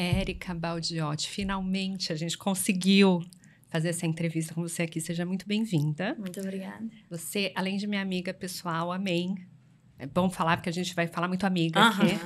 Érica Baldiotti, finalmente a gente conseguiu fazer essa entrevista com você aqui. Seja muito bem-vinda. Muito obrigada. Você, além de minha amiga pessoal, amém. É bom falar, porque a gente vai falar muito amiga aqui.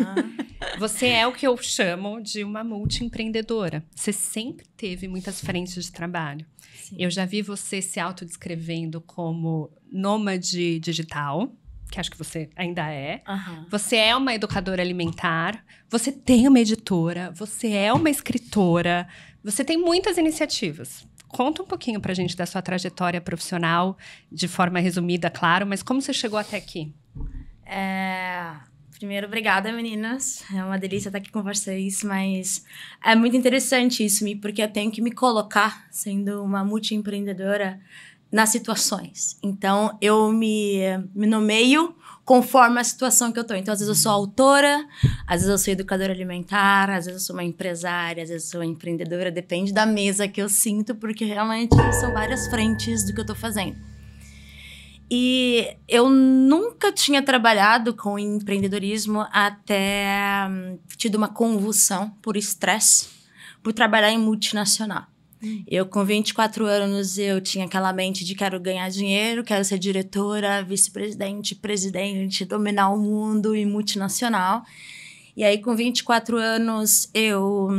Você é o que eu chamo de uma multiempreendedora. Você sempre teve muitas frentes de trabalho. Sim. Eu já vi você se autodescrevendo como nômade digital, que acho que você ainda é. Você é uma educadora alimentar, você tem uma editora, você é uma escritora, você tem muitas iniciativas. Conta um pouquinho pra gente da sua trajetória profissional, de forma resumida, claro, mas como você chegou até aqui? Primeiro, obrigada, meninas. É uma delícia estar aqui com vocês, mas é muito interessante isso, porque eu tenho que me colocar, sendo uma multiempreendedora, nas situações. Então, eu me nomeio conforme a situação que eu tô. Então, às vezes eu sou autora, às vezes eu sou educadora alimentar, às vezes eu sou uma empresária, às vezes eu sou uma empreendedora, depende da mesa que eu sinto, porque realmente são várias frentes do que eu tô fazendo. E eu nunca tinha trabalhado com empreendedorismo até tido uma convulsão por estresse, por trabalhar em multinacional. Eu, com 24 anos, eu tinha aquela mente de quero ganhar dinheiro, quero ser diretora, vice-presidente, presidente, dominar o mundo em multinacional. E aí, com 24 anos, eu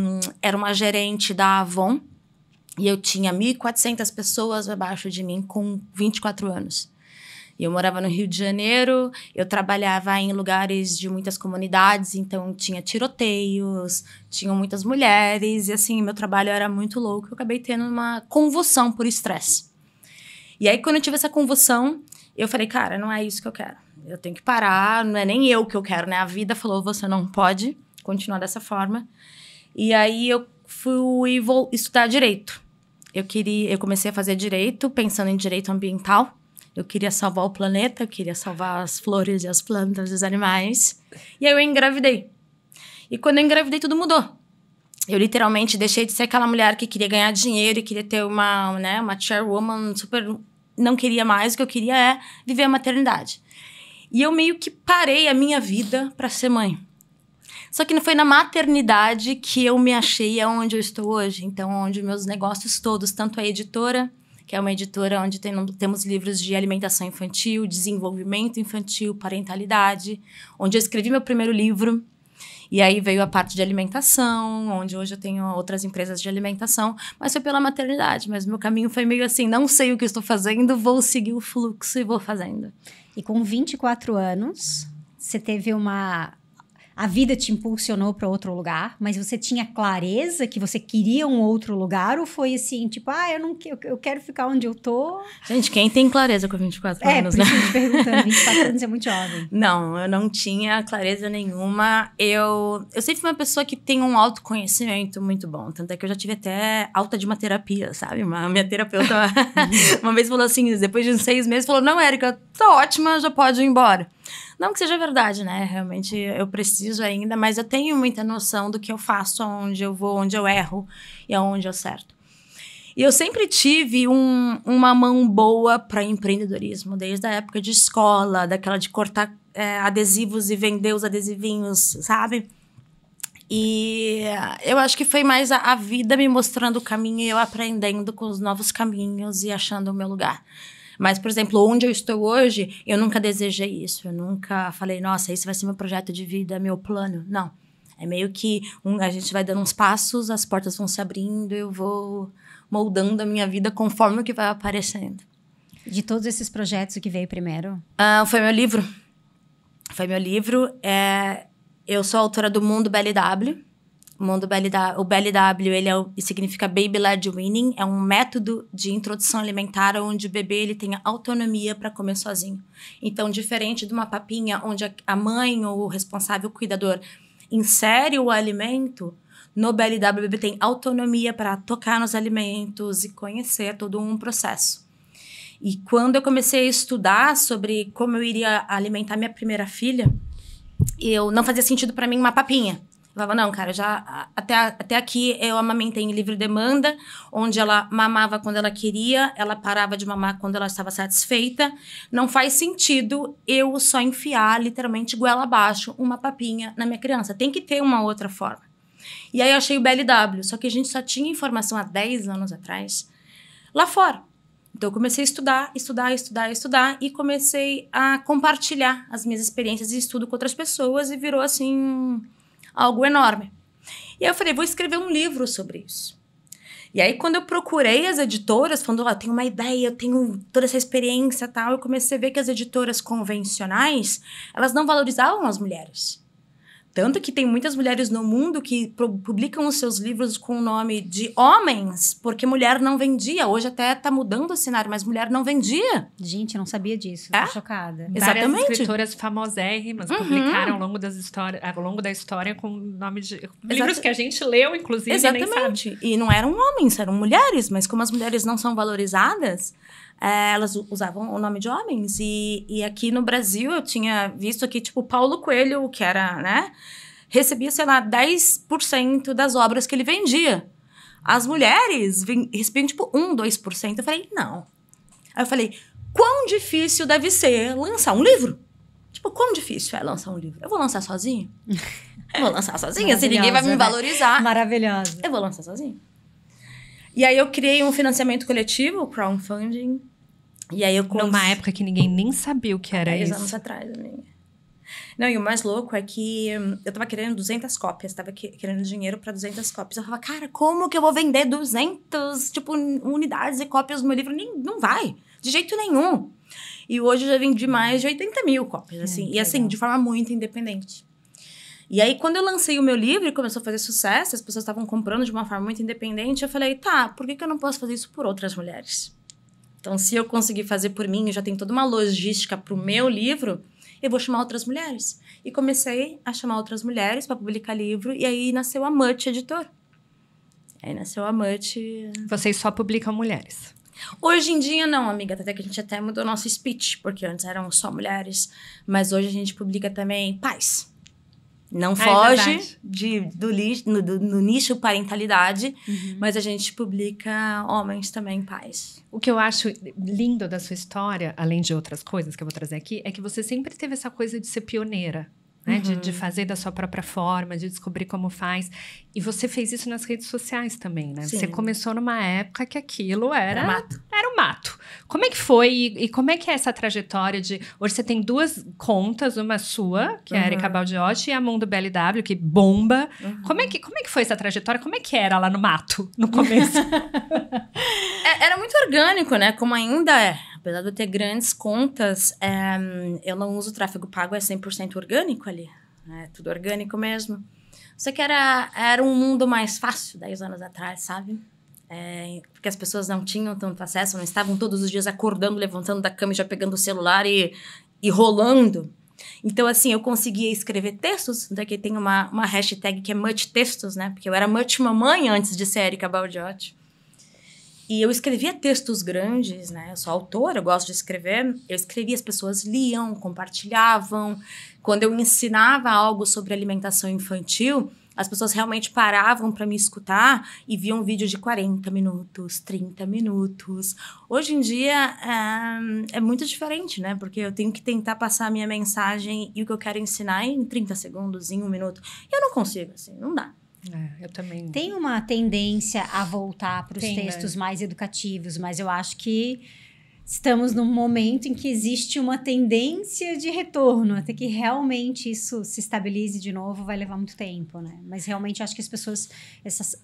era uma gerente da Avon e eu tinha 1.400 pessoas abaixo de mim com 24 anos. Eu morava no Rio de Janeiro, eu trabalhava em lugares de muitas comunidades, então tinha tiroteios, tinham muitas mulheres, e assim, meu trabalho era muito louco, eu acabei tendo uma convulsão por estresse. E aí, quando eu tive essa convulsão, eu falei, cara, não é isso que eu quero. Eu tenho que parar, não é nem eu que eu quero, né? A vida falou, você não pode continuar dessa forma. E aí, eu vou estudar direito. Eu comecei a fazer direito, pensando em direito ambiental. Eu queria salvar o planeta, eu queria salvar as flores e as plantas e os animais. E aí eu engravidei. E quando eu engravidei, tudo mudou. Eu literalmente deixei de ser aquela mulher que queria ganhar dinheiro e queria ter uma chairwoman super... Não queria mais, o que eu queria é viver a maternidade. E eu meio que parei a minha vida para ser mãe. Só que não foi na maternidade que eu me achei aonde eu estou hoje. Então, onde meus negócios todos, tanto a editora... que é uma editora onde temos livros de alimentação infantil, desenvolvimento infantil, parentalidade, onde eu escrevi meu primeiro livro, e aí veio a parte de alimentação, onde hoje eu tenho outras empresas de alimentação, mas foi pela maternidade, mas meu caminho foi meio assim, não sei o que estou fazendo, vou seguir o fluxo e vou fazendo. E com 24 anos, você teve a vida te impulsionou para outro lugar, mas você tinha clareza que você queria um outro lugar? Ou foi assim, tipo, eu quero ficar onde eu tô? Gente, quem tem clareza com 24 anos, né? É, por isso eu te perguntando, 24 anos é muito jovem. Não, eu não tinha clareza nenhuma. Eu sempre fui uma pessoa que tem um autoconhecimento muito bom. Tanto é que eu já tive até alta de uma terapia, sabe? Minha terapeuta uma vez falou assim, depois de uns 6 meses, falou, não, Érica, tá ótima, já pode ir embora. Não que seja verdade, né? Realmente eu preciso ainda, mas eu tenho muita noção do que eu faço, aonde eu vou, onde eu erro e aonde eu acerto. E eu sempre tive uma mão boa para empreendedorismo, desde a época de escola, daquela de cortar adesivos e vender os adesivinhos, sabe? E eu acho que foi mais a vida me mostrando o caminho e eu aprendendo com os novos caminhos e achando o meu lugar. Mas, por exemplo, onde eu estou hoje, eu nunca desejei isso. Eu nunca falei, nossa, esse vai ser meu projeto de vida, meu plano. Não. É meio que a gente vai dando uns passos, as portas vão se abrindo, eu vou moldando a minha vida conforme o que vai aparecendo. De todos esses projetos, o que veio primeiro? Foi meu livro. Foi meu livro. Eu sou autora do Mundo BLW. O BLW, ele significa Baby Led Weaning, é um método de introdução alimentar onde o bebê ele tem autonomia para comer sozinho. Então, diferente de uma papinha onde a mãe ou o responsável, o cuidador, insere o alimento, no BLW o bebê tem autonomia para tocar nos alimentos e conhecer todo um processo. E quando eu comecei a estudar sobre como eu iria alimentar minha primeira filha, não fazia sentido para mim uma papinha. Eu falava, não, cara, até aqui eu amamentei em livre demanda, onde ela mamava quando ela queria, ela parava de mamar quando ela estava satisfeita. Não faz sentido eu só enfiar, literalmente, goela abaixo, uma papinha na minha criança. Tem que ter uma outra forma. E aí eu achei o BLW, só que a gente só tinha informação há 10 anos atrás lá fora. Então eu comecei a estudar e comecei a compartilhar as minhas experiências de estudo com outras pessoas e virou assim algo enorme. E aí eu falei, vou escrever um livro sobre isso. E aí, quando eu procurei as editoras, falando, eu tenho uma ideia, eu tenho toda essa experiência e tal, eu comecei a ver que as editoras convencionais, elas não valorizavam as mulheres. Tanto que tem muitas mulheres no mundo que publicam os seus livros com o nome de homens, porque mulher não vendia. Hoje até tá mudando o cenário, mas mulher não vendia. Gente, eu não sabia disso. Tô chocada. Exatamente. Várias escritoras famosérrimas publicaram ao longo da história com o nome de livros que a gente leu, inclusive, exatamente. Nem sabe. E não eram homens, eram mulheres, mas como as mulheres não são valorizadas, elas usavam o nome de homens. E aqui no Brasil, eu tinha visto aqui, tipo, Paulo Coelho, que era, né? Recebia, sei lá, 10% das obras que ele vendia. As mulheres recebiam, tipo, 1%, 2%. Eu falei, não. Aí eu falei, quão difícil deve ser lançar um livro? Tipo, quão difícil é lançar um livro? Eu vou lançar sozinha? Eu vou lançar sozinha, se ninguém vai me valorizar. Maravilhosa. Eu vou lançar sozinha. E aí eu criei um financiamento coletivo, crowdfunding. E aí eu numa época que ninguém nem sabia o que era isso. 10 anos atrás, amiga. Não, e o mais louco é que eu tava querendo 200 cópias, tava querendo dinheiro pra 200 cópias. Eu falava, cara, como que eu vou vender 200, tipo, unidades e cópias do meu livro? Não vai, de jeito nenhum. E hoje eu já vendi mais de 80 mil cópias, assim. E assim, de forma muito independente. E aí, quando eu lancei o meu livro e começou a fazer sucesso, as pessoas estavam comprando de uma forma muito independente, eu falei, tá, por que eu não posso fazer isso por outras mulheres? Então, se eu conseguir fazer por mim, eu já tenho toda uma logística pro meu livro, eu vou chamar outras mulheres. E comecei a chamar outras mulheres para publicar livro, e aí nasceu a Much Editor. Aí nasceu a Much... Vocês só publicam mulheres? Hoje em dia, não, amiga. Até que a gente até mudou nosso speech, porque antes eram só mulheres. Mas hoje a gente publica também pais. Não foge do nicho parentalidade, mas a gente publica homens também, pais. O que eu acho lindo da sua história, além de outras coisas que eu vou trazer aqui, é que você sempre teve essa coisa de ser pioneira, né? De fazer da sua própria forma, de descobrir como faz. E você fez isso nas redes sociais também, né? Sim. Você começou numa época que aquilo era o mato. Como é que foi e como é que é essa trajetória de... Hoje você tem 2 contas, uma sua, que é a Erika Baldiotti, e a Mundo BLW, que bomba. Como é que foi essa trajetória? Como é que era lá no mato, no começo? Era muito orgânico, né? Como ainda é. Apesar de eu ter grandes contas, eu não uso tráfego pago, é 100% orgânico ali. É tudo orgânico mesmo. Só que era um mundo mais fácil 10 anos atrás, sabe? Porque as pessoas não tinham tanto acesso, não estavam todos os dias acordando, levantando da cama e já pegando o celular e rolando. Então, assim, eu conseguia escrever textos, daqui tem uma hashtag que é Much Textos, né? Porque eu era Much Mamãe antes de ser Erika Baldiotti. E eu escrevia textos grandes, né? Eu sou autora, eu gosto de escrever. Eu escrevia, as pessoas liam, compartilhavam. Quando eu ensinava algo sobre alimentação infantil, as pessoas realmente paravam para me escutar e viam um vídeo de 40 minutos, 30 minutos. Hoje em dia é muito diferente, né? Porque eu tenho que tentar passar a minha mensagem e o que eu quero ensinar em 30 segundos, em 1 minuto. E eu não consigo, assim, não dá. Eu também. Tem uma tendência a voltar para os textos mais educativos, mas eu acho que estamos num momento em que existe uma tendência de retorno, até que realmente isso se estabilize de novo, vai levar muito tempo, né? Mas realmente acho que as pessoas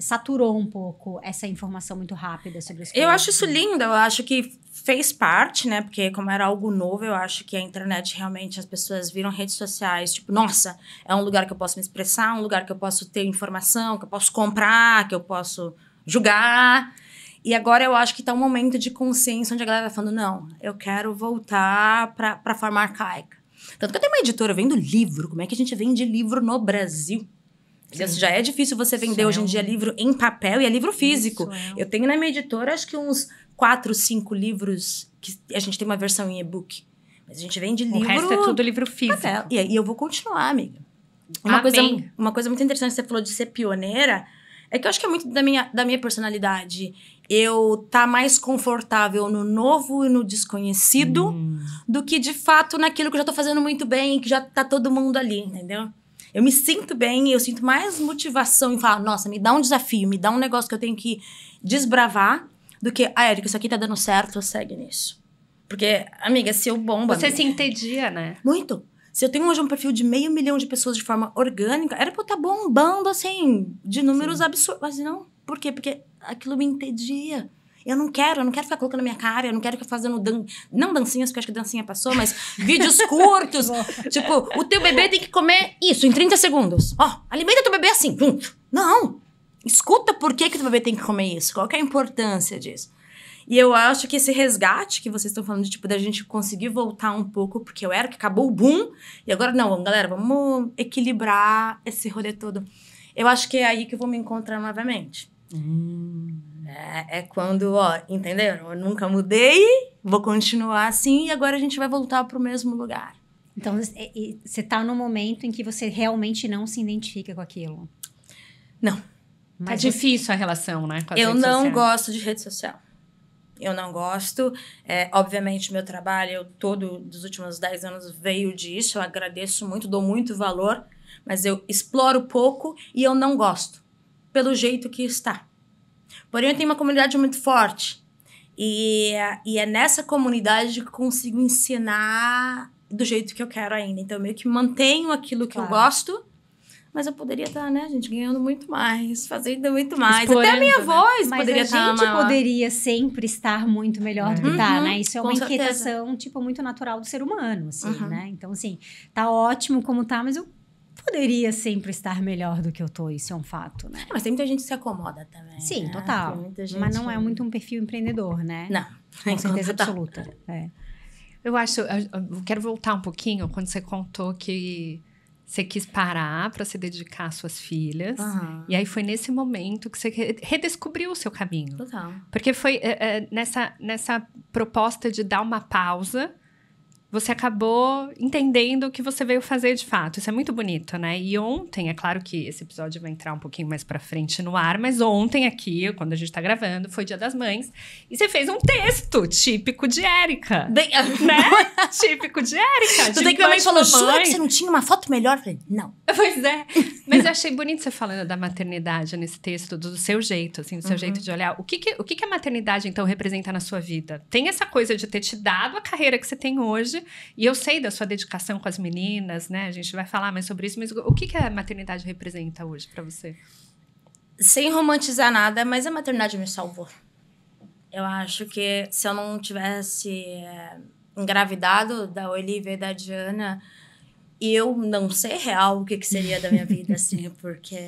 saturou um pouco essa informação muito rápida sobre as coisas. Eu acho isso lindo, eu acho que fez parte, né? Porque como era algo novo, eu acho que a internet realmente, as pessoas viram redes sociais, tipo, nossa, é um lugar que eu posso me expressar, um lugar que eu posso ter informação, que eu posso comprar, que eu posso julgar. E agora eu acho que tá um momento de consciência onde a galera tá falando, não, eu quero voltar pra forma arcaica. Tanto que eu tenho uma editora, eu vendo livro. Como é que a gente vende livro no Brasil? Já é difícil você vender hoje em dia livro em papel e é livro físico. Eu tenho na minha editora, acho que uns 4, 5 livros que a gente tem uma versão em e-book. Mas a gente vende livro... O resto é tudo livro físico. E eu vou continuar, amiga. Uma coisa muito interessante que você falou de ser pioneira... É que eu acho que é muito da minha personalidade. Eu tá mais confortável no novo e no desconhecido do que, de fato, naquilo que eu já tô fazendo muito bem, que já tá todo mundo ali, entendeu? Eu me sinto bem, eu sinto mais motivação em falar, nossa, me dá um desafio, me dá um negócio que eu tenho que desbravar, do que, Érica, isso aqui tá dando certo, segue nisso. Porque, amiga, se eu bombo... Você se entedia, né? Muito. Se eu tenho hoje um perfil de 500 mil de pessoas de forma orgânica, era pra eu estar bombando, assim, de números absurdos. Mas não. Por quê? Porque aquilo me entedia. Eu não quero ficar colocando na minha cara, eu não quero ficar fazendo... Não dancinhas, porque acho que dancinha passou, mas vídeos curtos. Tipo, o teu bebê tem que comer isso em 30 segundos. Ó, alimenta teu bebê assim. Não. Escuta por que teu bebê tem que comer isso. Qual que é a importância disso? E eu acho que esse resgate que vocês estão falando de, tipo, da gente conseguir voltar um pouco, porque eu era que acabou o boom, e agora não, galera, vamos equilibrar esse rolê todo. Eu acho que é aí que eu vou me encontrar novamente. É quando, ó, entenderam? Eu nunca mudei, vou continuar assim, e agora a gente vai voltar pro mesmo lugar. Então, você tá no momento em que você realmente não se identifica com aquilo. Não. Mas tá difícil a relação, né? Com as eu redes não sociais. gosto de rede social. Eu não gosto. Obviamente, meu trabalho todo dos últimos 10 anos veio disso. Eu agradeço muito, dou muito valor. Mas eu exploro pouco e eu não gosto. Pelo jeito que está. Porém, eu tenho uma comunidade muito forte. E é nessa comunidade que eu consigo ensinar do jeito que eu quero ainda. Então, eu meio que mantenho aquilo que eu gosto. Mas eu poderia estar, né, gente, ganhando muito mais, fazendo muito mais. Explorando, até a minha voz mas poderia estar Mas a gente poderia sempre estar muito melhor do que tá, né? Isso é uma inquietação, tipo, muito natural do ser humano, assim, né? Então, assim, tá ótimo como tá, mas eu poderia sempre estar melhor do que eu tô. Isso é um fato, né? Mas tem muita gente que se acomoda também. Sim, né? total. Mas não é muito um perfil empreendedor, né? Não. Com certeza absoluta. Eu quero voltar um pouquinho quando você contou que você quis parar para se dedicar às suas filhas. E aí foi nesse momento que você redescobriu o seu caminho. Total. Porque foi nessa proposta de dar uma pausa, você acabou entendendo o que você veio fazer de fato. Isso é muito bonito, né? E ontem, é claro que esse episódio vai entrar um pouquinho mais pra frente no ar, mas ontem aqui, quando a gente tá gravando, foi Dia das Mães. E você fez um texto típico de Érica. Né? Típico de Érica. Tu tem que minha mãe falou, jura que você não tinha uma foto melhor? Eu falei, não. Pois é. Mas eu achei bonito você falando da maternidade nesse texto, do seu jeito, assim, do seu jeito de olhar. O que a maternidade, então, representa na sua vida? Tem essa coisa de ter te dado a carreira que você tem hoje, e eu sei da sua dedicação com as meninas, né? A gente vai falar mais sobre isso, mas o que a maternidade representa hoje pra você? Sem romantizar nada, mas a maternidade me salvou. Eu acho que se eu não tivesse engravidado da Olivia e da Diana, eu não sei real o que seria da minha vida, assim, porque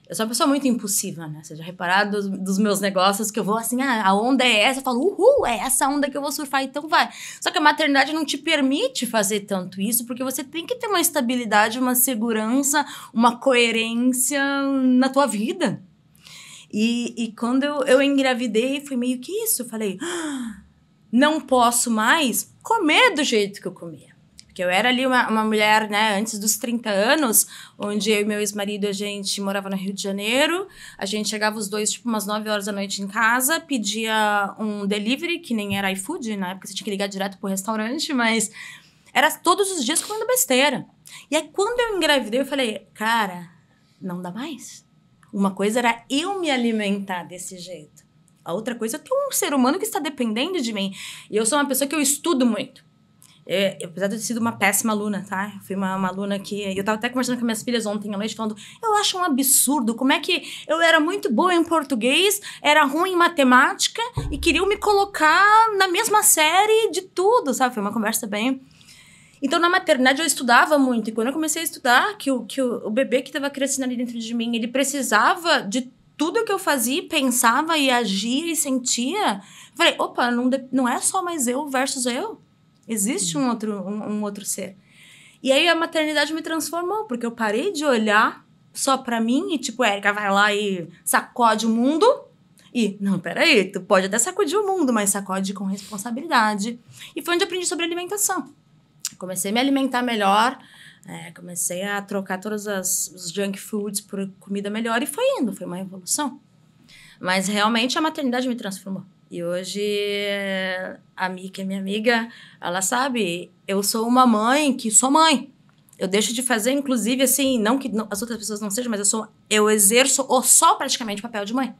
eu sou uma pessoa muito impulsiva, né? Você já reparado dos meus negócios que eu vou assim, a onda é essa, eu falo, é essa onda que eu vou surfar, então vai. Só que a maternidade não te permite fazer tanto isso, porque você tem que ter uma estabilidade, uma segurança, uma coerência na tua vida. E quando eu engravidei, foi meio que isso. Eu falei, não posso mais comer do jeito que eu comia. Porque eu era ali uma mulher, né, antes dos 30 anos, onde eu e meu ex-marido, a gente morava no Rio de Janeiro, a gente chegava os dois, tipo, umas 9 horas da noite em casa, pedia um delivery, que nem era iFood, na época você tinha que ligar direto pro restaurante, mas era todos os dias comendo besteira. E aí, quando eu engravidei, eu falei, cara, não dá mais. Uma coisa era eu me alimentar desse jeito. A outra coisa é ter um ser humano que está dependendo de mim. E eu sou uma pessoa que eu estudo muito. Apesar de eu ter sido uma péssima aluna, tá? Eu fui uma aluna que... Eu tava até conversando com minhas filhas ontem à noite, falando... Eu acho um absurdo como é que eu era muito boa em português, era ruim em matemática e queriam me colocar na mesma série de tudo, sabe? Foi uma conversa bem... Então, na maternidade, eu estudava muito. E quando eu comecei a estudar, que o bebê que estava crescendo ali dentro de mim, ele precisava de tudo que eu fazia, pensava e agia e sentia. Eu falei, opa, não é só mais eu versus eu. Existe um outro ser. E aí a maternidade me transformou, porque eu parei de olhar só pra mim e tipo, Érica vai lá e sacode o mundo. E, não, peraí, tu pode até sacudir o mundo, mas sacode com responsabilidade. E foi onde eu aprendi sobre alimentação. Comecei a me alimentar melhor, comecei a trocar todos os junk foods por comida melhor e foi uma evolução. Mas realmente a maternidade me transformou. E hoje, a Mi, que é minha amiga, ela sabe, eu sou uma mãe que sou mãe. Eu deixo de fazer, inclusive, assim, não que as outras pessoas não sejam, mas eu exerço só praticamente o papel de mãe.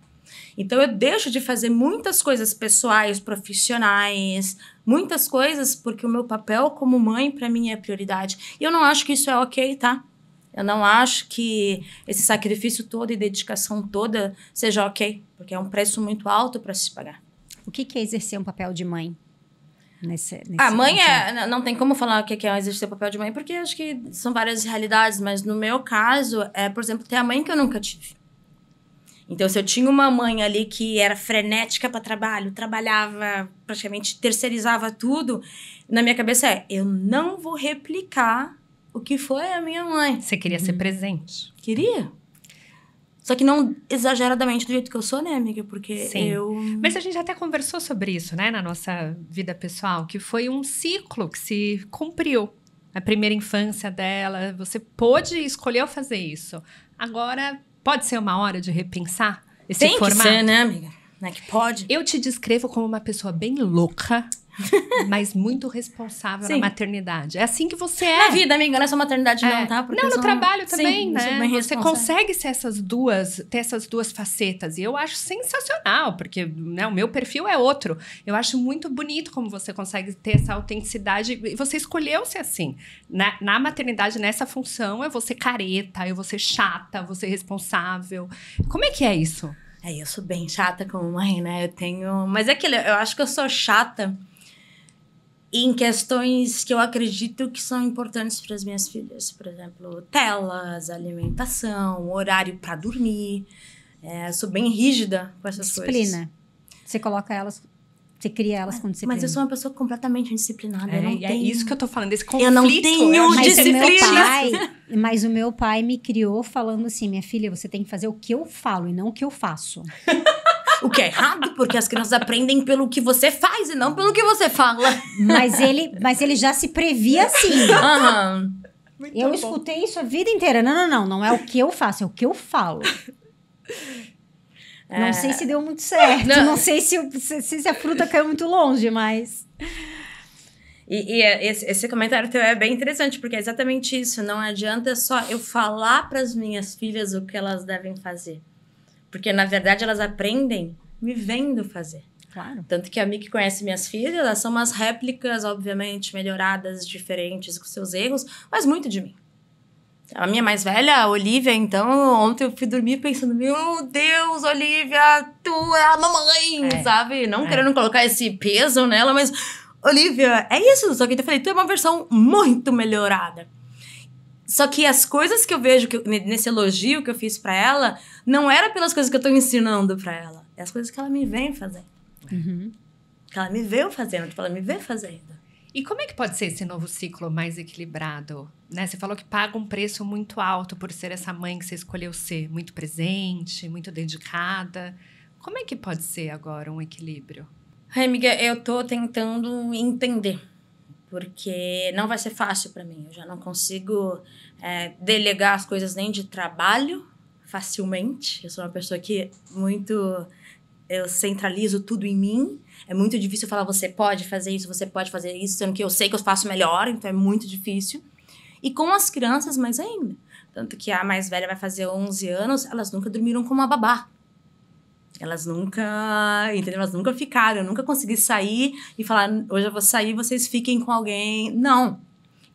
Então, eu deixo de fazer muitas coisas pessoais, profissionais, muitas coisas, porque o meu papel como mãe, pra mim, é prioridade. E eu não acho que isso é ok, tá? Eu não acho que esse sacrifício todo e dedicação toda seja ok, porque é um preço muito alto para se pagar. O que é exercer um papel de mãe? Mãe não tem como falar o que é exercer o papel de mãe, porque acho que são várias realidades, mas no meu caso, por exemplo, ter a mãe que eu nunca tive. Então, se eu tinha uma mãe ali que era frenética para trabalho, trabalhava, praticamente terceirizava tudo, na minha cabeça eu não vou replicar o que foi a minha mãe. Você queria ser presente. Queria. Só que não exageradamente do jeito que eu sou, né, amiga? Porque Sim. Mas a gente até conversou sobre isso, né? Na nossa vida pessoal. Que foi um ciclo que se cumpriu. A primeira infância dela. Você pôde escolher fazer isso. Agora, pode ser uma hora de repensar esse formato? Tem que ser, né, amiga? Não é que pode. Eu te descrevo como uma pessoa bem louca, mas muito responsável na maternidade. É assim que você é. Na vida, amiga, não é só maternidade não, tá? Porque no trabalho também, né? Você consegue ser ter essas duas facetas. E eu acho sensacional, porque né, o meu perfil é outro. Eu acho muito bonito como você consegue ter essa autenticidade. E você escolheu ser assim. Na maternidade, nessa função, eu vou ser careta, eu vou ser chata, eu vou ser responsável. Como é que é isso? Eu sou bem chata como mãe, né? Mas é aquilo, eu acho que eu sou chata em questões que eu acredito que são importantes para as minhas filhas. Por exemplo, telas, alimentação, horário para dormir. Eu sou bem rígida com essas coisas. Disciplina. Você coloca elas... Você cria elas com disciplina. Mas eu sou uma pessoa completamente indisciplinada. É isso que eu tô falando, desse conflito. Eu não tenho disciplina. Mas o meu pai me criou falando assim, minha filha, você tem que fazer o que eu falo e não o que eu faço. O que é errado, porque as crianças aprendem pelo que você faz e não pelo que você fala. Mas ele já se previa assim. Eu escutei isso a vida inteira. Não é o que eu faço, é o que eu falo. Não sei se deu muito certo. Não sei se a fruta caiu muito longe, mas... E esse comentário teu é bem interessante, porque é exatamente isso. Não adianta só eu falar para as minhas filhas o que elas devem fazer. Porque, na verdade, elas aprendem me vendo fazer. Claro. Tanto que a Mi que conhece minhas filhas, elas são umas réplicas, obviamente, melhoradas, diferentes, com seus erros, mas muito de mim. A minha mais velha, a Olivia, então, ontem eu fui dormir pensando, meu Deus, Olivia, tu é a mamãe, sabe? Não querendo colocar esse peso nela, mas, Olivia, é isso. Só que eu falei, tu é uma versão muito melhorada. Só que as coisas que eu vejo, nesse elogio que eu fiz pra ela, não era pelas coisas que eu tô ensinando pra ela. É as coisas que ela me vem fazendo. Que ela me veio fazendo, tipo, ela me vê fazendo. E como é que pode ser esse novo ciclo mais equilibrado? Né? Você falou que paga um preço muito alto por ser essa mãe que você escolheu ser. Muito presente, muito dedicada. Como é que pode ser agora um equilíbrio? Amiga, eu tô tentando entender. Porque não vai ser fácil pra mim. Eu já não consigo delegar as coisas nem de trabalho facilmente. Eu sou uma pessoa que eu centralizo tudo em mim. É muito difícil falar, você pode fazer isso, sendo que eu sei que eu faço melhor, então é muito difícil. E com as crianças, mais ainda. Tanto que a mais velha vai fazer 11 anos, elas nunca dormiram com uma babá. Elas nunca ficaram, eu nunca consegui sair e falar, hoje eu vou sair, vocês fiquem com alguém. Não.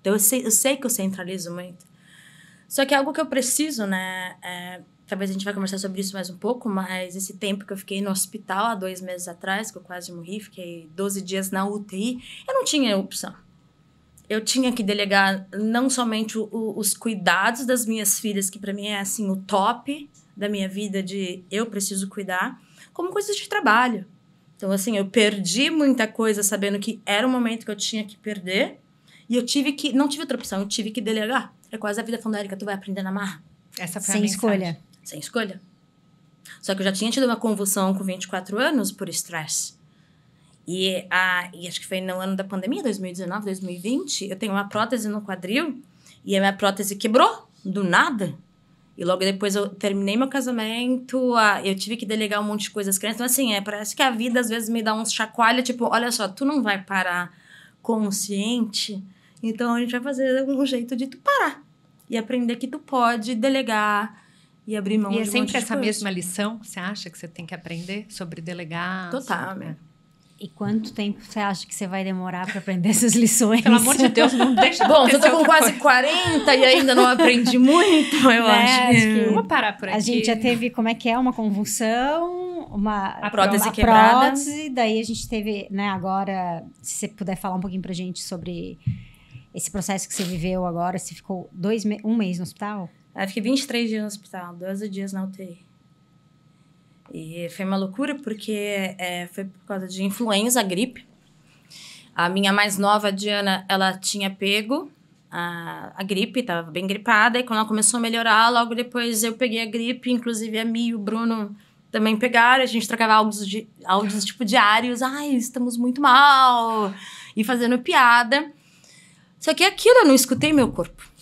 Então eu sei que eu centralizo muito. Só que é algo que eu preciso, né? Talvez a gente vai conversar sobre isso mais um pouco, mas esse tempo que eu fiquei no hospital, há 2 meses atrás, que eu quase morri, fiquei 12 dias na UTI, eu não tinha opção. Eu tinha que delegar não somente os cuidados das minhas filhas, que pra mim é assim, o top da minha vida de eu preciso cuidar, como coisas de trabalho. Então, assim, eu perdi muita coisa sabendo que era um momento que eu tinha que perder, e não tive outra opção, eu tive que delegar. É quase a vida falando, Érica, tu vai aprender na marra. Essa foi Sem escolha. Sem escolha. Só que eu já tinha tido uma convulsão com 24 anos por estresse. E acho que foi no ano da pandemia, 2019, 2020, eu tenho uma prótese no quadril e a minha prótese quebrou, do nada. E logo depois eu terminei meu casamento, eu tive que delegar um monte de coisas às crianças. Então, assim, parece que a vida às vezes me dá uns chacoalha, tipo, olha só, tu não vai parar consciente Então, a gente vai fazer um jeito de tu parar. E aprender que tu pode delegar e abrir mão de um monte de coisa. E é sempre essa mesma lição, você acha que você tem que aprender sobre delegar? Total, sobre... E quanto tempo você acha que você vai demorar para aprender essas lições? Pelo amor de Deus, não deixa. Bom, eu tô com quase 40 e ainda não aprendi muito, eu acho que... Vamos parar por aqui. A gente já teve, como é que é? Uma convulsão, a prótese quebrada. Prótese, daí a gente teve, né, agora, se você puder falar um pouquinho pra gente sobre esse processo que você viveu agora, você ficou um mês no hospital? Eu fiquei 23 dias no hospital, 12 dias na UTI. E foi uma loucura porque foi por causa de influenza, gripe. A minha mais nova, Diana, ela tinha pego a gripe, estava bem gripada. E quando ela começou a melhorar, logo depois eu peguei a gripe. Inclusive a Mi e o Bruno também pegaram. A gente trocava áudios tipo diários. Ai, estamos muito mal. E fazendo piada. Só que aquilo, eu não escutei meu corpo.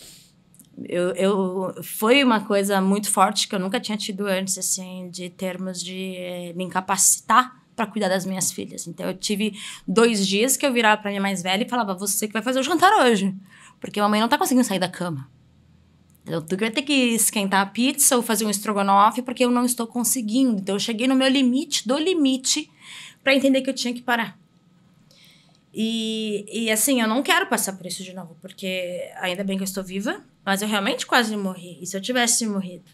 Foi uma coisa muito forte que eu nunca tinha tido antes, assim, de termos de me incapacitar para cuidar das minhas filhas. Então, eu tive 2 dias que eu virava pra minha mais velha e falava, você que vai fazer o jantar hoje, porque a mamãe não tá conseguindo sair da cama. Então, tu que vai ter que esquentar a pizza ou fazer um estrogonofe, porque eu não estou conseguindo. Então, eu cheguei no meu limite do limite para entender que eu tinha que parar. E assim, eu não quero passar por isso de novo, porque ainda bem que eu estou viva, mas eu realmente quase morri. E se eu tivesse morrido,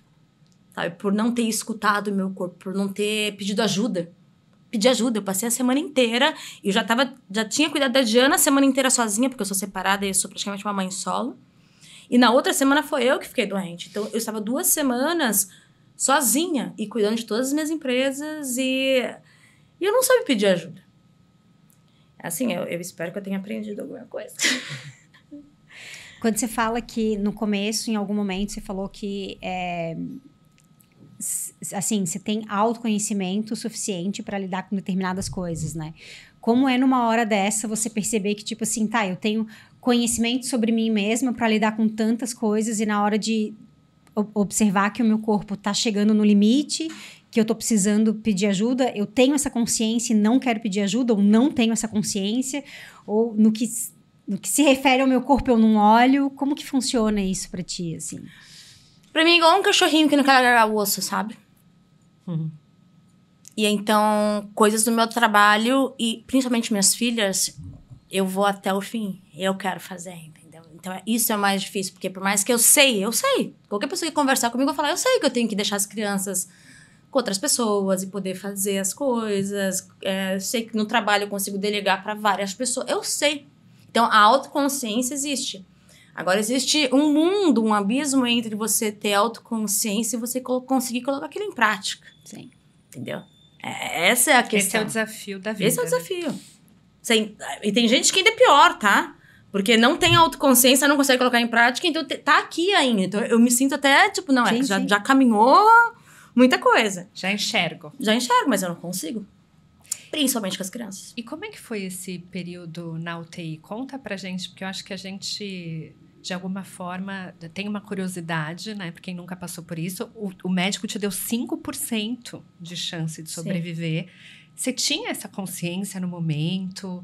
sabe? Por não ter escutado o meu corpo, por não ter pedido ajuda. Pedi ajuda, eu passei a semana inteira, e eu já tinha cuidado da Diana a semana inteira sozinha, porque eu sou separada e eu sou praticamente uma mãe solo. E na outra semana foi eu que fiquei doente. Então, eu estava 2 semanas sozinha e cuidando de todas as minhas empresas e eu não soube pedir ajuda. Assim, eu espero que eu tenha aprendido alguma coisa. Quando você fala que no começo, em algum momento, você falou que assim, você tem autoconhecimento suficiente para lidar com determinadas coisas, né? Como é numa hora dessa você perceber que, tipo assim, tá, eu tenho conhecimento sobre mim mesma para lidar com tantas coisas e na hora de observar que o meu corpo tá chegando no limite, que eu tô precisando pedir ajuda, eu tenho essa consciência e não quero pedir ajuda, ou não tenho essa consciência, ou no que se refere ao meu corpo eu não olho, como que funciona isso pra ti, assim? Pra mim é igual um cachorrinho que não quer largar o osso, sabe? E então, coisas do meu trabalho, e principalmente minhas filhas, eu vou até o fim, eu quero fazer, entendeu? Então, isso é o mais difícil, porque por mais que eu sei. Qualquer pessoa que conversar comigo, eu falar, eu sei que eu tenho que deixar as crianças com outras pessoas e poder fazer as coisas. Eu sei que no trabalho eu consigo delegar para várias pessoas. Eu sei. Então, a autoconsciência existe. Agora, existe um mundo, um abismo entre você ter autoconsciência e você conseguir colocar aquilo em prática. Sim. Entendeu? Essa é a questão. Esse é o desafio da vida. Esse é o desafio. E tem gente que ainda é pior, tá? Porque não tem autoconsciência, não consegue colocar em prática, então tá aqui ainda. Então, eu me sinto até, tipo, não, sim. Já caminhou muita coisa. Já enxergo, mas eu não consigo. Principalmente com as crianças. E como é que foi esse período na UTI? Conta pra gente, porque eu acho que a gente, de alguma forma, tem uma curiosidade, né? Pra quem nunca passou por isso. O médico te deu 5% de chance de sobreviver. Sim. Você tinha essa consciência no momento?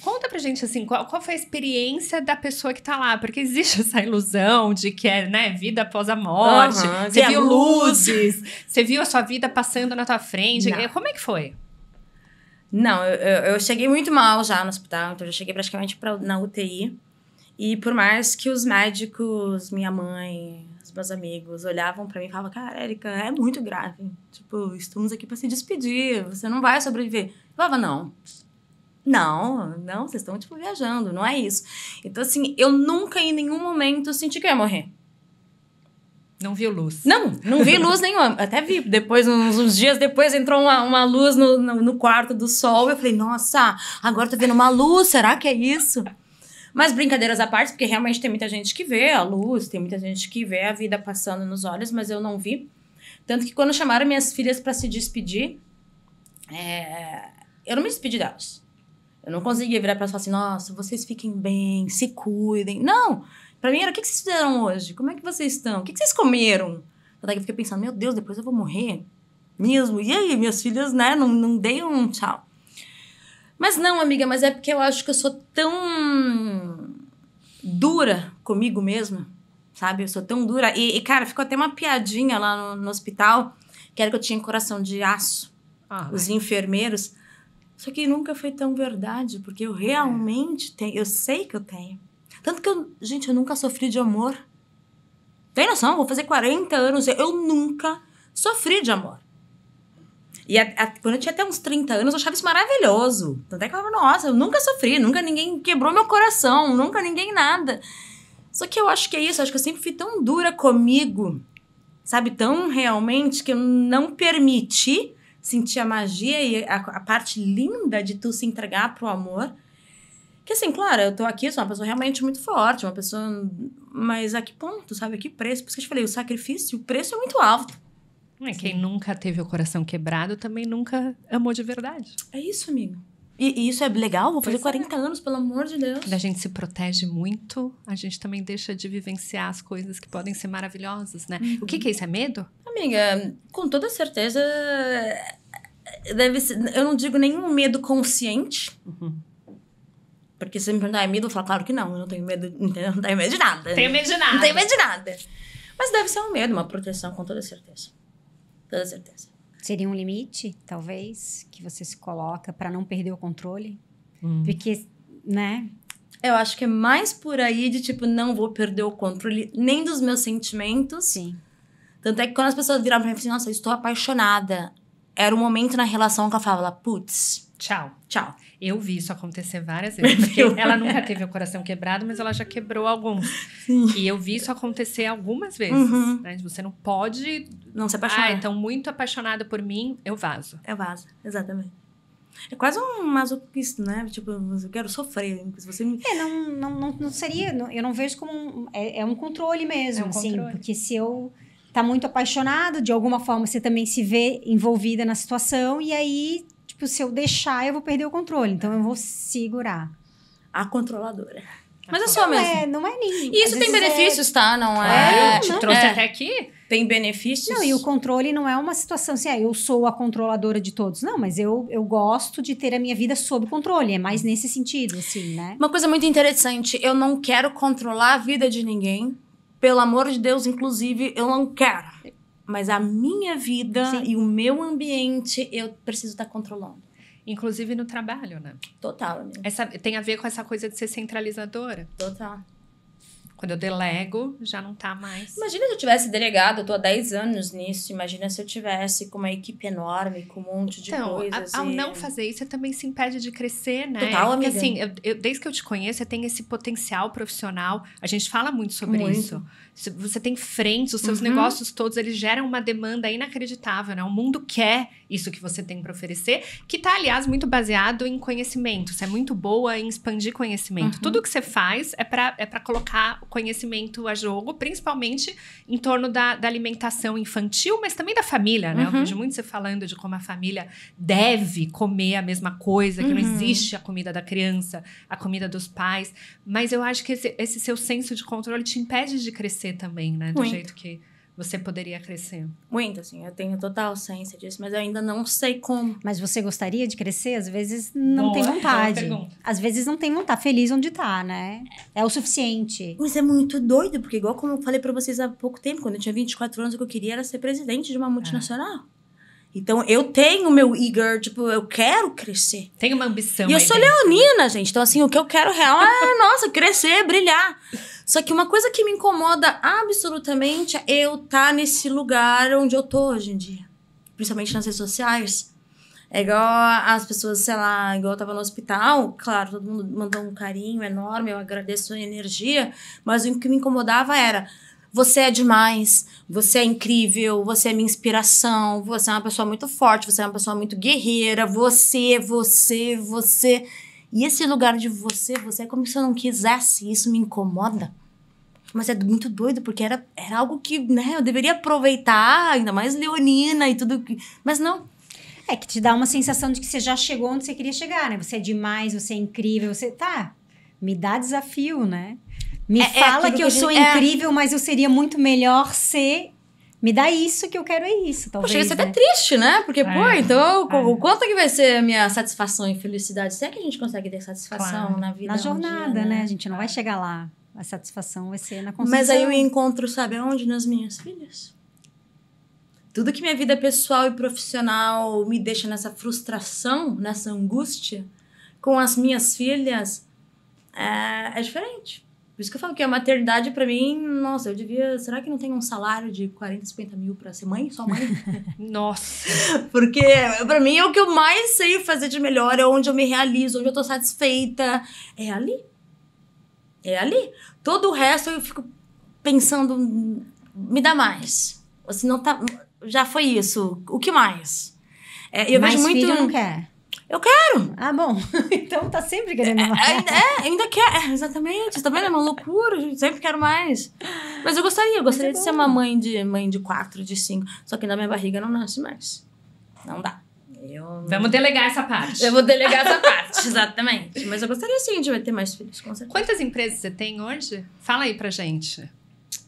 Conta pra gente, assim, qual foi a experiência da pessoa que tá lá? Porque existe essa ilusão de que é, né, vida após a morte. Você viu luzes, você viu a sua vida passando na tua frente. Não. Como é que foi? Não, eu cheguei muito mal já no hospital, então eu já cheguei praticamente na UTI. E por mais que os médicos, minha mãe, os meus amigos olhavam pra mim e falavam, cara, Érica, é muito grave. Tipo, estamos aqui pra se despedir, você não vai sobreviver. Eu falava, não, vocês estão, tipo, viajando, não é isso. Então, assim, eu nunca em nenhum momento senti que eu ia morrer. Não viu luz? Não vi luz nenhuma. Até vi. Depois, uns dias depois, entrou uma luz no quarto do sol. Eu falei, nossa, agora tô vendo uma luz, será que é isso? Mas brincadeiras à parte, porque realmente tem muita gente que vê a luz, tem muita gente que vê a vida passando nos olhos, mas eu não vi. Tanto que quando chamaram minhas filhas pra se despedir, eu não me despedi delas. Eu não conseguia virar pra elas e falar assim, nossa, vocês fiquem bem, se cuidem. Não! Pra mim era, o que vocês fizeram hoje? Como é que vocês estão? O que vocês comeram? Daí eu fiquei pensando, meu Deus, depois eu vou morrer mesmo. E aí, minhas filhas, né, não dei um tchau. Mas não, amiga, mas é porque eu acho que eu sou tão dura comigo mesma, sabe? Eu sou tão dura. E cara, ficou até uma piadinha lá no hospital, que era que eu tinha coração de aço. Os enfermeiros. Só que nunca foi tão verdade, porque eu realmente tenho. Eu sei que eu tenho. Tanto que eu nunca sofri de amor. Tem noção? Vou fazer 40 anos. Eu nunca sofri de amor. E quando eu tinha até uns 30 anos, eu achava isso maravilhoso. Tanto é que eu falava, nossa, eu nunca sofri, nunca ninguém quebrou meu coração, nunca ninguém nada. Só que eu acho que é isso, eu acho que eu sempre fui tão dura comigo, sabe? Tão realmente que eu não permiti sentir a magia e a parte linda de tu se entregar pro amor. Que assim, claro, eu tô aqui, eu sou uma pessoa realmente muito forte, uma pessoa... Mas a que ponto, sabe? A que preço? Por isso que eu te falei, o sacrifício, o preço é muito alto. Quem nunca teve o coração quebrado também nunca amou de verdade. É isso, amigo. E isso é legal? Vou fazer 40 anos, pelo amor de Deus. Quando a gente se protege muito, a gente também deixa de vivenciar as coisas que podem ser maravilhosas, né? O que é isso? É medo? Amiga, com toda certeza, deve ser... Eu não digo nenhum medo consciente. Porque se você me perguntar, é medo? Eu falo, claro que não. Eu não tenho medo, entendeu? Não tenho medo de nada. Tenho medo de nada. Não tenho medo de nada. Mas deve ser um medo, uma proteção, com toda certeza. Toda certeza. Seria um limite, talvez, que você se coloca para não perder o controle? Porque, né? Eu acho que é mais por aí de, tipo, não vou perder o controle nem dos meus sentimentos. Sim. Tanto é que quando as pessoas viravam pra mim e falavam assim, nossa, eu estou apaixonada. Era um momento na relação que eu falava, putz, tchau. Tchau. Eu vi isso acontecer várias vezes. Porque ela nunca teve o coração quebrado, mas ela já quebrou alguns. Sim. E eu vi isso acontecer algumas vezes. Né? Você não pode... Não se apaixonar. Então, muito apaixonada por mim, eu vazo. Eu vazo, exatamente. É quase um masoquista, né? Tipo, eu quero sofrer. Se você me... não seria... eu não vejo como... É um controle mesmo, assim. Controle. Porque se eu tá muito apaixonado, de alguma forma você também se vê envolvida na situação. E aí, tipo, se eu deixar, eu vou perder o controle. Então, eu vou segurar. A controladora. Mas é só mesmo. Não é nem... E isso tem benefícios, tá? Não é... Te trouxe até aqui? Tem benefícios. Não, e o controle não é uma situação assim, eu sou a controladora de todos. Não, mas eu gosto de ter a minha vida sob controle. É mais nesse sentido, assim, né? Uma coisa muito interessante. Eu não quero controlar a vida de ninguém. Pelo amor de Deus, inclusive, eu não quero. Mas a minha vida e o meu ambiente, eu preciso estar controlando. Inclusive no trabalho, né? Total, amiga. Tem a ver com essa coisa de ser centralizadora. Total. Quando eu delego, já não tá mais. Imagina se eu tivesse delegado, eu tô há 10 anos nisso. Imagina se eu tivesse com uma equipe enorme, com um monte de coisas. Ao não fazer isso, você também se impede de crescer, né? Total, amiga. Porque assim, desde que eu te conheço, você tem esse potencial profissional. A gente fala muito sobre isso. Você tem frentes, os seus negócios todos, eles geram uma demanda inacreditável, né? O mundo quer isso que você tem para oferecer, que tá, aliás, muito baseado em conhecimento. Você é muito boa em expandir conhecimento. Tudo que você faz é para colocar o conhecimento a jogo, principalmente em torno da alimentação infantil, mas também da família, né? Eu vejo muito você falando de como a família deve comer a mesma coisa, que não existe a comida da criança, a comida dos pais. Mas eu acho que esse seu senso de controle te impede de crescer também, né? Do jeito que você poderia crescer. Muito, assim. Eu tenho total ciência disso, mas eu ainda não sei como. Mas você gostaria de crescer? Às vezes não tem vontade. Às vezes não tem vontade. Feliz onde tá, né? É o suficiente. Mas é muito doido, porque igual como eu falei pra vocês há pouco tempo, quando eu tinha 24 anos, o que eu queria era ser presidente de uma multinacional. Então, eu tenho o meu eager, tipo, eu quero crescer. Tem uma ambição. E eu sou leonina, gente. Então, assim, o que eu quero real é, nossa, crescer, brilhar. Só que uma coisa que me incomoda absolutamente é eu estar nesse lugar onde eu tô hoje em dia. Principalmente nas redes sociais. É igual as pessoas, sei lá, igual eu tava no hospital. Claro, todo mundo mandou um carinho enorme, eu agradeço a energia. Mas o que me incomodava era... Você é demais, você é incrível, você é minha inspiração, você é uma pessoa muito forte, você é uma pessoa muito guerreira, você. E esse lugar de você é como se eu não quisesse, isso me incomoda. Mas é muito doido, porque era algo que, né, eu deveria aproveitar, ainda mais leonina e tudo. Mas não. É que te dá uma sensação de que você já chegou onde você queria chegar, né? Você é demais, você é incrível, você... Tá, me dá desafio, né? Me fala que eu sou incrível, mas eu seria muito melhor ser... Me dá isso que eu quero, é isso, talvez. Chega a ser até triste, né? Porque, então, o quanto que vai ser a minha satisfação e felicidade? Será que a gente consegue ter satisfação na vida? Na jornada, né? A gente não vai chegar lá. A satisfação vai ser na construção. Mas aí eu encontro, sabe aonde? Nas minhas filhas. Tudo que minha vida pessoal e profissional me deixa nessa frustração, nessa angústia, com as minhas filhas, é diferente. Por isso que eu falo que a maternidade, pra mim, nossa, eu devia... Será que não tem um salário de 40, 50 mil pra ser mãe? Só mãe? Nossa! Porque, pra mim, é o que eu mais sei fazer de melhor, é onde eu me realizo, onde eu tô satisfeita. É ali. É ali. Todo o resto eu fico pensando, me dá mais. Ou se não tá... Já foi isso. O que mais? Eu vejo muito... filho não quer? Eu quero. Ah, bom. Então tá sempre querendo mais. Ainda quer. Exatamente. Tá vendo? É uma loucura. Eu sempre quero mais. Mas eu gostaria de ser uma mãe de 4, de 5. Só que na minha barriga não nasce mais. Não dá. Vamos delegar essa parte. Eu vou delegar essa parte, exatamente. Mas eu gostaria sim de ter mais filhos, com certeza. Quantas empresas você tem hoje? Fala aí pra gente.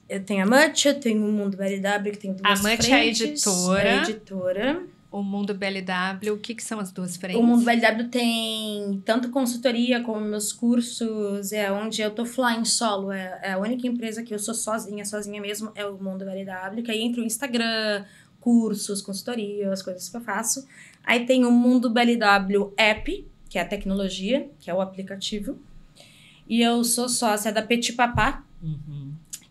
Eu tenho a Much, eu tenho o Mundo BLW, que tem 2 frentes. A Much é a editora. É a editora. O Mundo BLW, o que são as 2 frentes? O Mundo BLW tem tanto consultoria como meus cursos, é onde eu tô flying solo. É a única empresa que eu sou sozinha mesmo, é o Mundo BLW, que aí entra o Instagram, cursos, consultoria, as coisas que eu faço. Aí tem o Mundo BLW App, que é a tecnologia, que é o aplicativo. E eu sou sócia da Petit Papá,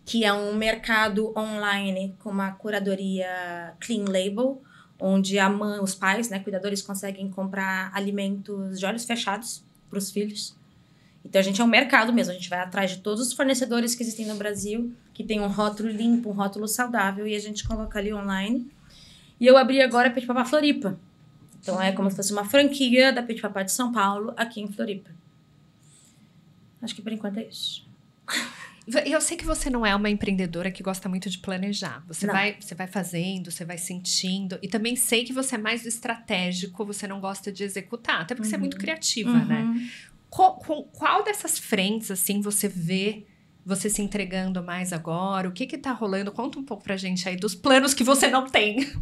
que é um mercado online com uma curadoria clean label, onde os pais, né, cuidadores, conseguem comprar alimentos de olhos fechados para os filhos. Então, a gente é um mercado mesmo. A gente vai atrás de todos os fornecedores que existem no Brasil, que tem um rótulo limpo, um rótulo saudável, e a gente coloca ali online. E eu abri agora a Petit Papá Floripa. Então, é como se fosse uma franquia da Petit Papá de São Paulo, aqui em Floripa. Acho que, por enquanto, é isso. Eu sei que você não é uma empreendedora que gosta muito de planejar. Você vai fazendo, você vai sentindo. E também sei que você é mais do estratégico, você não gosta de executar. Até porque você é muito criativa, né? Qual dessas frentes, assim, você vê você se entregando mais agora? O que tá rolando? Conta um pouco pra gente aí dos planos que você não tem.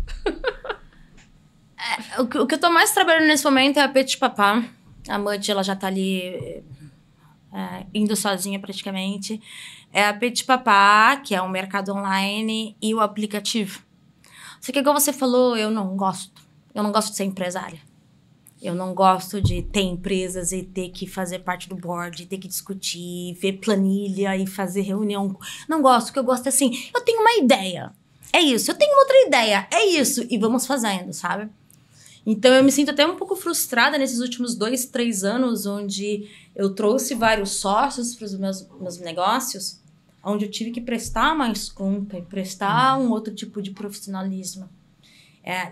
O que eu tô mais trabalhando nesse momento é a Petit Papá. A Mud, ela já tá ali... indo sozinha praticamente. É a Petit Papá, que é um mercado online, e o aplicativo. Só que, igual você falou, eu não gosto de ser empresária. Eu não gosto de ter empresas e ter que fazer parte do board, ter que discutir, ver planilha e fazer reunião. Não gosto, o que eu gosto é assim, eu tenho uma ideia, é isso. Eu tenho outra ideia, é isso. E vamos fazendo, sabe? Então, eu me sinto até um pouco frustrada nesses últimos 2, 3 anos, onde eu trouxe vários sócios para os meus negócios, onde eu tive que prestar mais conta e prestar um outro tipo de profissionalismo.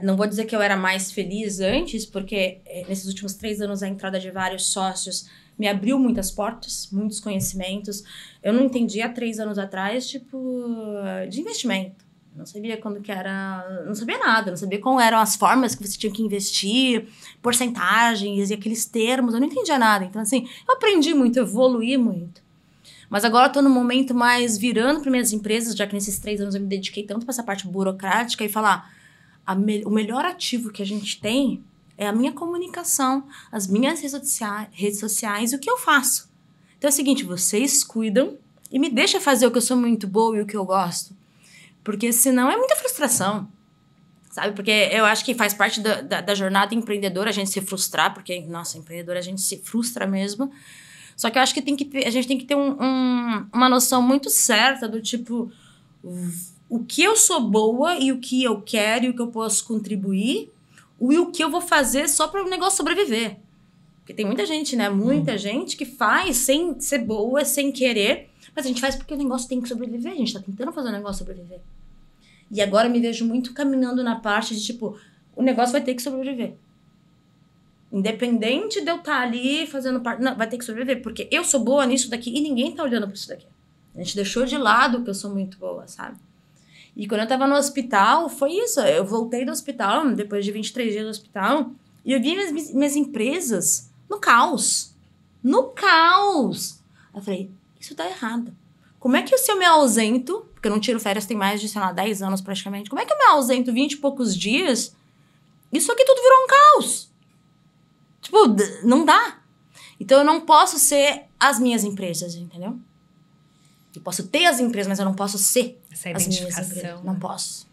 Não vou dizer que eu era mais feliz antes, porque nesses últimos 3 anos a entrada de vários sócios me abriu muitas portas, muitos conhecimentos. Eu não entendia há 3 anos atrás, de investimento. Não sabia quando que era... Não sabia nada. Não sabia como eram as formas que você tinha que investir, porcentagens e aqueles termos. Eu não entendia nada. Então, assim, eu aprendi muito, evoluí muito. Mas agora eu tô no momento mais virando para minhas empresas, já que nesses 3 anos eu me dediquei tanto para essa parte burocrática e falar... O melhor ativo que a gente tem é a minha comunicação, as minhas redes sociais e o que eu faço. Então é o seguinte, vocês cuidam e me deixam fazer o que eu sou muito boa e o que eu gosto. Porque senão é muita frustração, sabe? Porque eu acho que faz parte da jornada empreendedora a gente se frustrar, porque, nossa, empreendedora a gente se frustra mesmo. Só que eu acho que a gente tem que ter uma noção muito certa do tipo... O que eu sou boa e o que eu quero e o que eu posso contribuir e o que eu vou fazer só para o negócio sobreviver. Porque tem muita gente, né? Muita gente que faz sem ser boa, sem querer, mas a gente faz porque o negócio tem que sobreviver. A gente tá tentando fazer o negócio sobreviver. E agora eu me vejo muito caminhando na parte de, tipo, o negócio vai ter que sobreviver. Independente de eu estar ali fazendo parte... Não, vai ter que sobreviver, porque eu sou boa nisso daqui e ninguém tá olhando pra isso daqui. A gente deixou de lado que eu sou muito boa, sabe? E quando eu tava no hospital, foi isso. Eu voltei do hospital, depois de 23 dias do hospital, e eu vi minhas empresas no caos. No caos! Eu falei, isso tá errado. Como é que se eu me ausento, porque eu não tiro férias tem mais de, 10 anos praticamente, como é que eu me ausento 20 e poucos dias? Isso aqui tudo virou um caos. Tipo, não dá. Então eu não posso ser as minhas empresas, entendeu? Eu posso ter as empresas, mas eu não posso ser essa as minhas identificação, empresas. né? Não posso.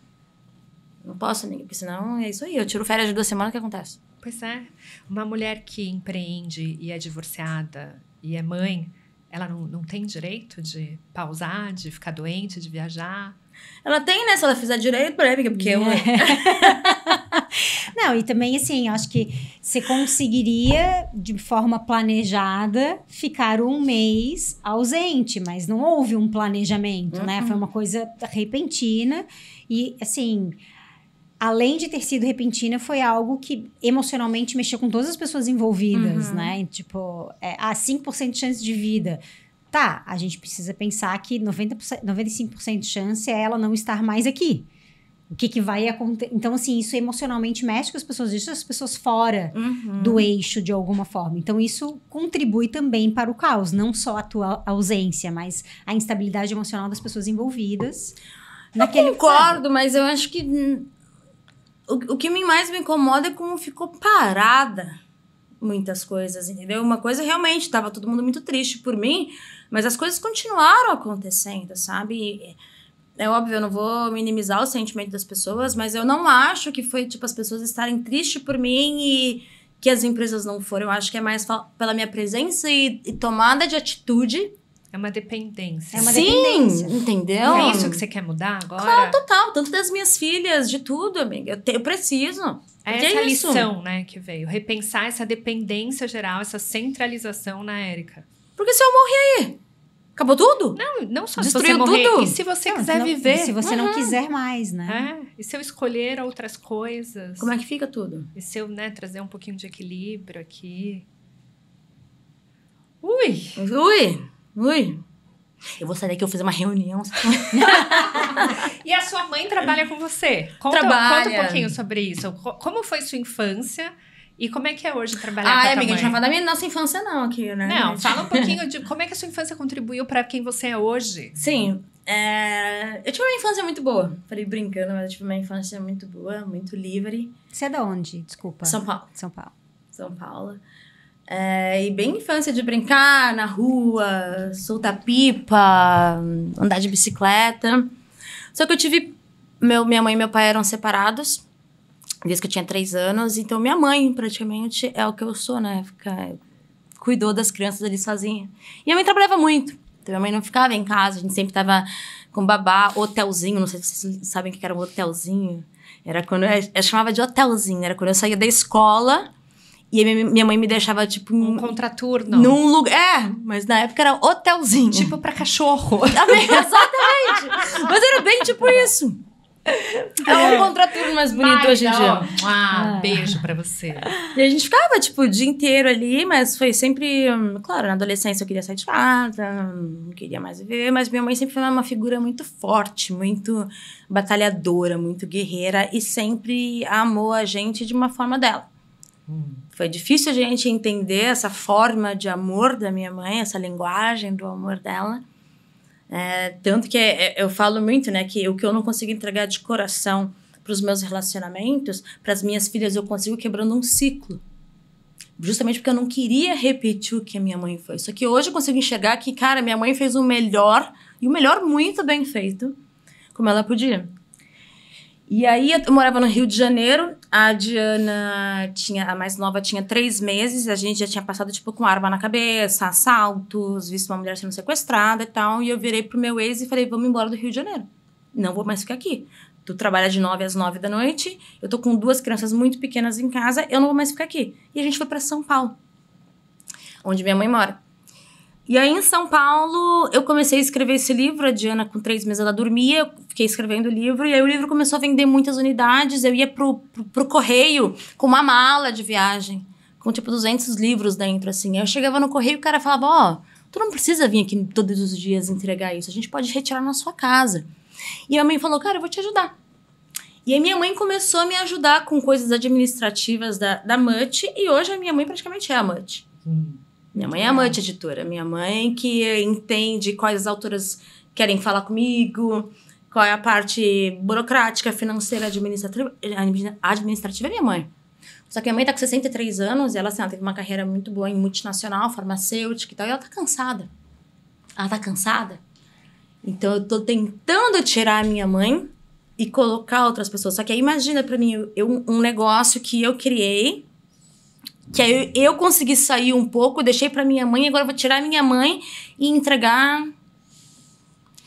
Não posso, amiga, porque senão é isso aí. Eu tiro férias de 2 semanas, o que acontece? Pois é. Uma mulher que empreende e é divorciada e é mãe, ela não tem direito de pausar, de ficar doente, de viajar? Ela tem, né? Se ela fizer direito, porque eu... Não, e também, assim, eu acho que você conseguiria, de forma planejada, ficar 1 mês ausente, mas não houve um planejamento, né? Foi uma coisa repentina e, assim, além de ter sido repentina, foi algo que emocionalmente mexeu com todas as pessoas envolvidas, né? Tipo, 5% de chance de vida. Tá, a gente precisa pensar que 95% de chance é ela não estar mais aqui. O que vai acontecer? Então, assim, isso emocionalmente mexe com as pessoas, deixa as pessoas fora do eixo de alguma forma. Então, isso contribui também para o caos, não só a tua ausência, mas a instabilidade emocional das pessoas envolvidas. Eu concordo, mas eu acho que o que mais me incomoda é como ficou parada muitas coisas, entendeu? Uma coisa realmente, estava todo mundo muito triste por mim, mas as coisas continuaram acontecendo, sabe? É óbvio, eu não vou minimizar o sentimento das pessoas, mas eu não acho que foi, tipo, as pessoas estarem tristes por mim e que as empresas não foram. Eu acho que é mais pela minha presença e tomada de atitude. É uma dependência. É uma dependência. Entendeu? É isso que você quer mudar agora? Claro, total. Tanto das minhas filhas, de tudo, amiga. Eu preciso. É essa lição, né, que veio. Repensar essa dependência geral, essa centralização na Érica. Porque se eu morrer aí, acabou tudo? Não só Destruiu se você morrer. tudo? E se você quiser viver? Se você não quiser mais, né? E se eu escolher outras coisas? Como é que fica tudo? E se eu, né, trazer um pouquinho de equilíbrio aqui? Ui! Eu vou sair daqui, eu vou fazer uma reunião. E a sua mãe trabalha com você? Conta um pouquinho sobre isso. Como foi sua infância e como é que é hoje trabalhar com a tua amiga, mãe? a gente não vai falar da nossa infância não aqui, né? Não, fala um pouquinho de como é que a sua infância contribuiu para quem você é hoje. Sim, eu tive uma infância muito boa. Falei brincando, mas eu tive uma infância muito boa, muito livre. Você é de onde? Desculpa. São Paulo. São Paulo. E bem infância de brincar na rua, soltar pipa, andar de bicicleta. Só que eu tive... Minha mãe e meu pai eram separados, desde que eu tinha 3 anos. Então, minha mãe, praticamente, é o que eu sou, né? Cuidou das crianças ali sozinha. E minha mãe trabalhava muito. Então, minha mãe não ficava em casa. A gente sempre tava com babá, hotelzinho. Não sei se vocês sabem o que era um hotelzinho. Era quando... Eu chamava de hotelzinho. Era quando eu saía da escola... E aí minha mãe me deixava, tipo... Um contraturno. Num lugar... mas na época era hotelzinho. Tipo pra cachorro. Exatamente. Mas era bem tipo isso. É um contraturno mais bonito hoje em dia. Beijo pra você. E a gente ficava, tipo, o dia inteiro ali, mas foi sempre... Claro, na adolescência eu queria sair de casa, não queria mais viver, mas minha mãe sempre foi uma figura muito forte, muito batalhadora, muito guerreira, e sempre amou a gente de uma forma dela. Foi difícil a gente entender essa forma de amor da minha mãe, essa linguagem do amor dela. Tanto que eu falo muito, né, que o que eu não consigo entregar de coração para os meus relacionamentos, para as minhas filhas, eu consigo quebrando um ciclo. Justamente porque eu não queria repetir o que a minha mãe foi. Só que hoje eu consigo enxergar que, cara, minha mãe fez o melhor, e o melhor muito bem feito, como ela podia. E aí, eu morava no Rio de Janeiro, a Diana, a mais nova, tinha 3 meses, a gente já tinha passado, tipo, com arma na cabeça, assaltos, visto uma mulher sendo sequestrada e tal, e eu virei pro meu ex e falei, vamos embora do Rio de Janeiro, não vou mais ficar aqui. Tu trabalha de 9 às 9 da noite, eu tô com 2 crianças muito pequenas em casa, eu não vou mais ficar aqui. E a gente foi pra São Paulo, onde minha mãe mora. E aí, em São Paulo, eu comecei a escrever esse livro. A Diana, com 3 meses, ela dormia. Eu fiquei escrevendo o livro. E aí, o livro começou a vender muitas unidades. Eu ia pro correio com uma mala de viagem. Com, tipo, 200 livros dentro, assim. Aí eu chegava no correio e o cara falava, tu não precisa vir aqui todos os dias entregar isso. A gente pode retirar na sua casa. E a mãe falou, cara, eu vou te ajudar. E aí, minha mãe começou a me ajudar com coisas administrativas da MUT. E hoje, a minha mãe praticamente é a MUT. Minha mãe é a MUT editora. Minha mãe que entende quais as autoras querem falar comigo, qual é a parte burocrática, financeira, administrativa é minha mãe. Só que minha mãe tá com 63 anos e ela, assim, ela teve uma carreira muito boa em multinacional, farmacêutica e tal, e ela tá cansada. Ela tá cansada. Então, eu tô tentando tirar a minha mãe e colocar outras pessoas. Só que aí, imagina pra mim, um negócio que eu criei, que aí eu consegui sair um pouco, deixei pra minha mãe, agora eu vou tirar a minha mãe e entregar.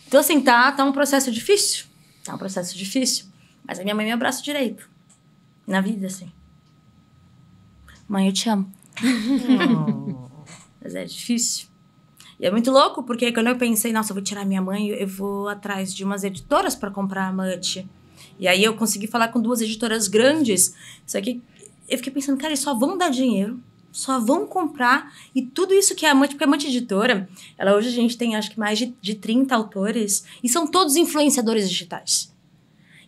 Então, assim, tá um processo difícil. Tá um processo difícil. Mas a minha mãe é meu braço direito. Na vida, assim. Mãe, eu te amo. Mas é difícil. E é muito louco, porque quando eu pensei, nossa, eu vou tirar minha mãe, eu vou atrás de umas editoras pra comprar a Much. E aí eu consegui falar com 2 editoras grandes. Só que eu fiquei pensando, cara, eles só vão dar dinheiro, só vão comprar. E tudo isso que é a Much, porque a Much Editora, ela hoje a gente tem acho que mais de 30 autores. E são todos influenciadores digitais.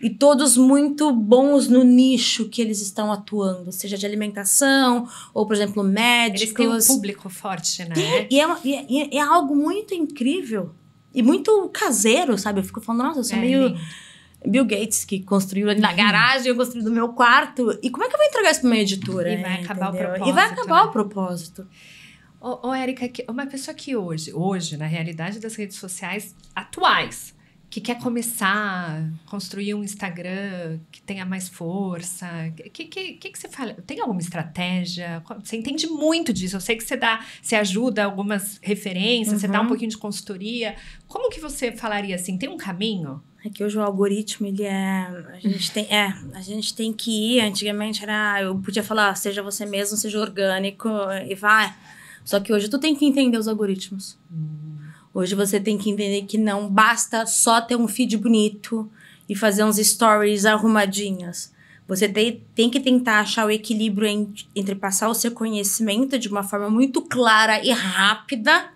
E todos muito bons no nicho que eles estão atuando, seja de alimentação, ou, por exemplo, médicos. Eles têm um público forte, né? E é algo muito incrível e muito caseiro, sabe? Eu fico falando, nossa, eu sou meio Bill Gates, que construiu ali na garagem, eu construí no meu quarto. E como é que eu vou entregar isso pra uma editora? E vai acabar o propósito. E vai acabar o propósito. Ô, Érica, uma pessoa que hoje, na realidade das redes sociais atuais, que quer começar a construir um Instagram que tenha mais força, que você fala? Tem alguma estratégia? Você entende muito disso. Eu sei que você ajuda algumas referências, você dá um pouquinho de consultoria. Como que você falaria assim? Tem um caminho? É que hoje o algoritmo, ele é... A gente tem que ir... Antigamente eu podia falar, seja você mesmo, seja orgânico, e vai. Só que hoje tu tem que entender os algoritmos. Hoje você tem que entender que não basta só ter um feed bonito e fazer uns stories arrumadinhos. Você tem que tentar achar o equilíbrio entre passar o seu conhecimento de uma forma muito clara e rápida.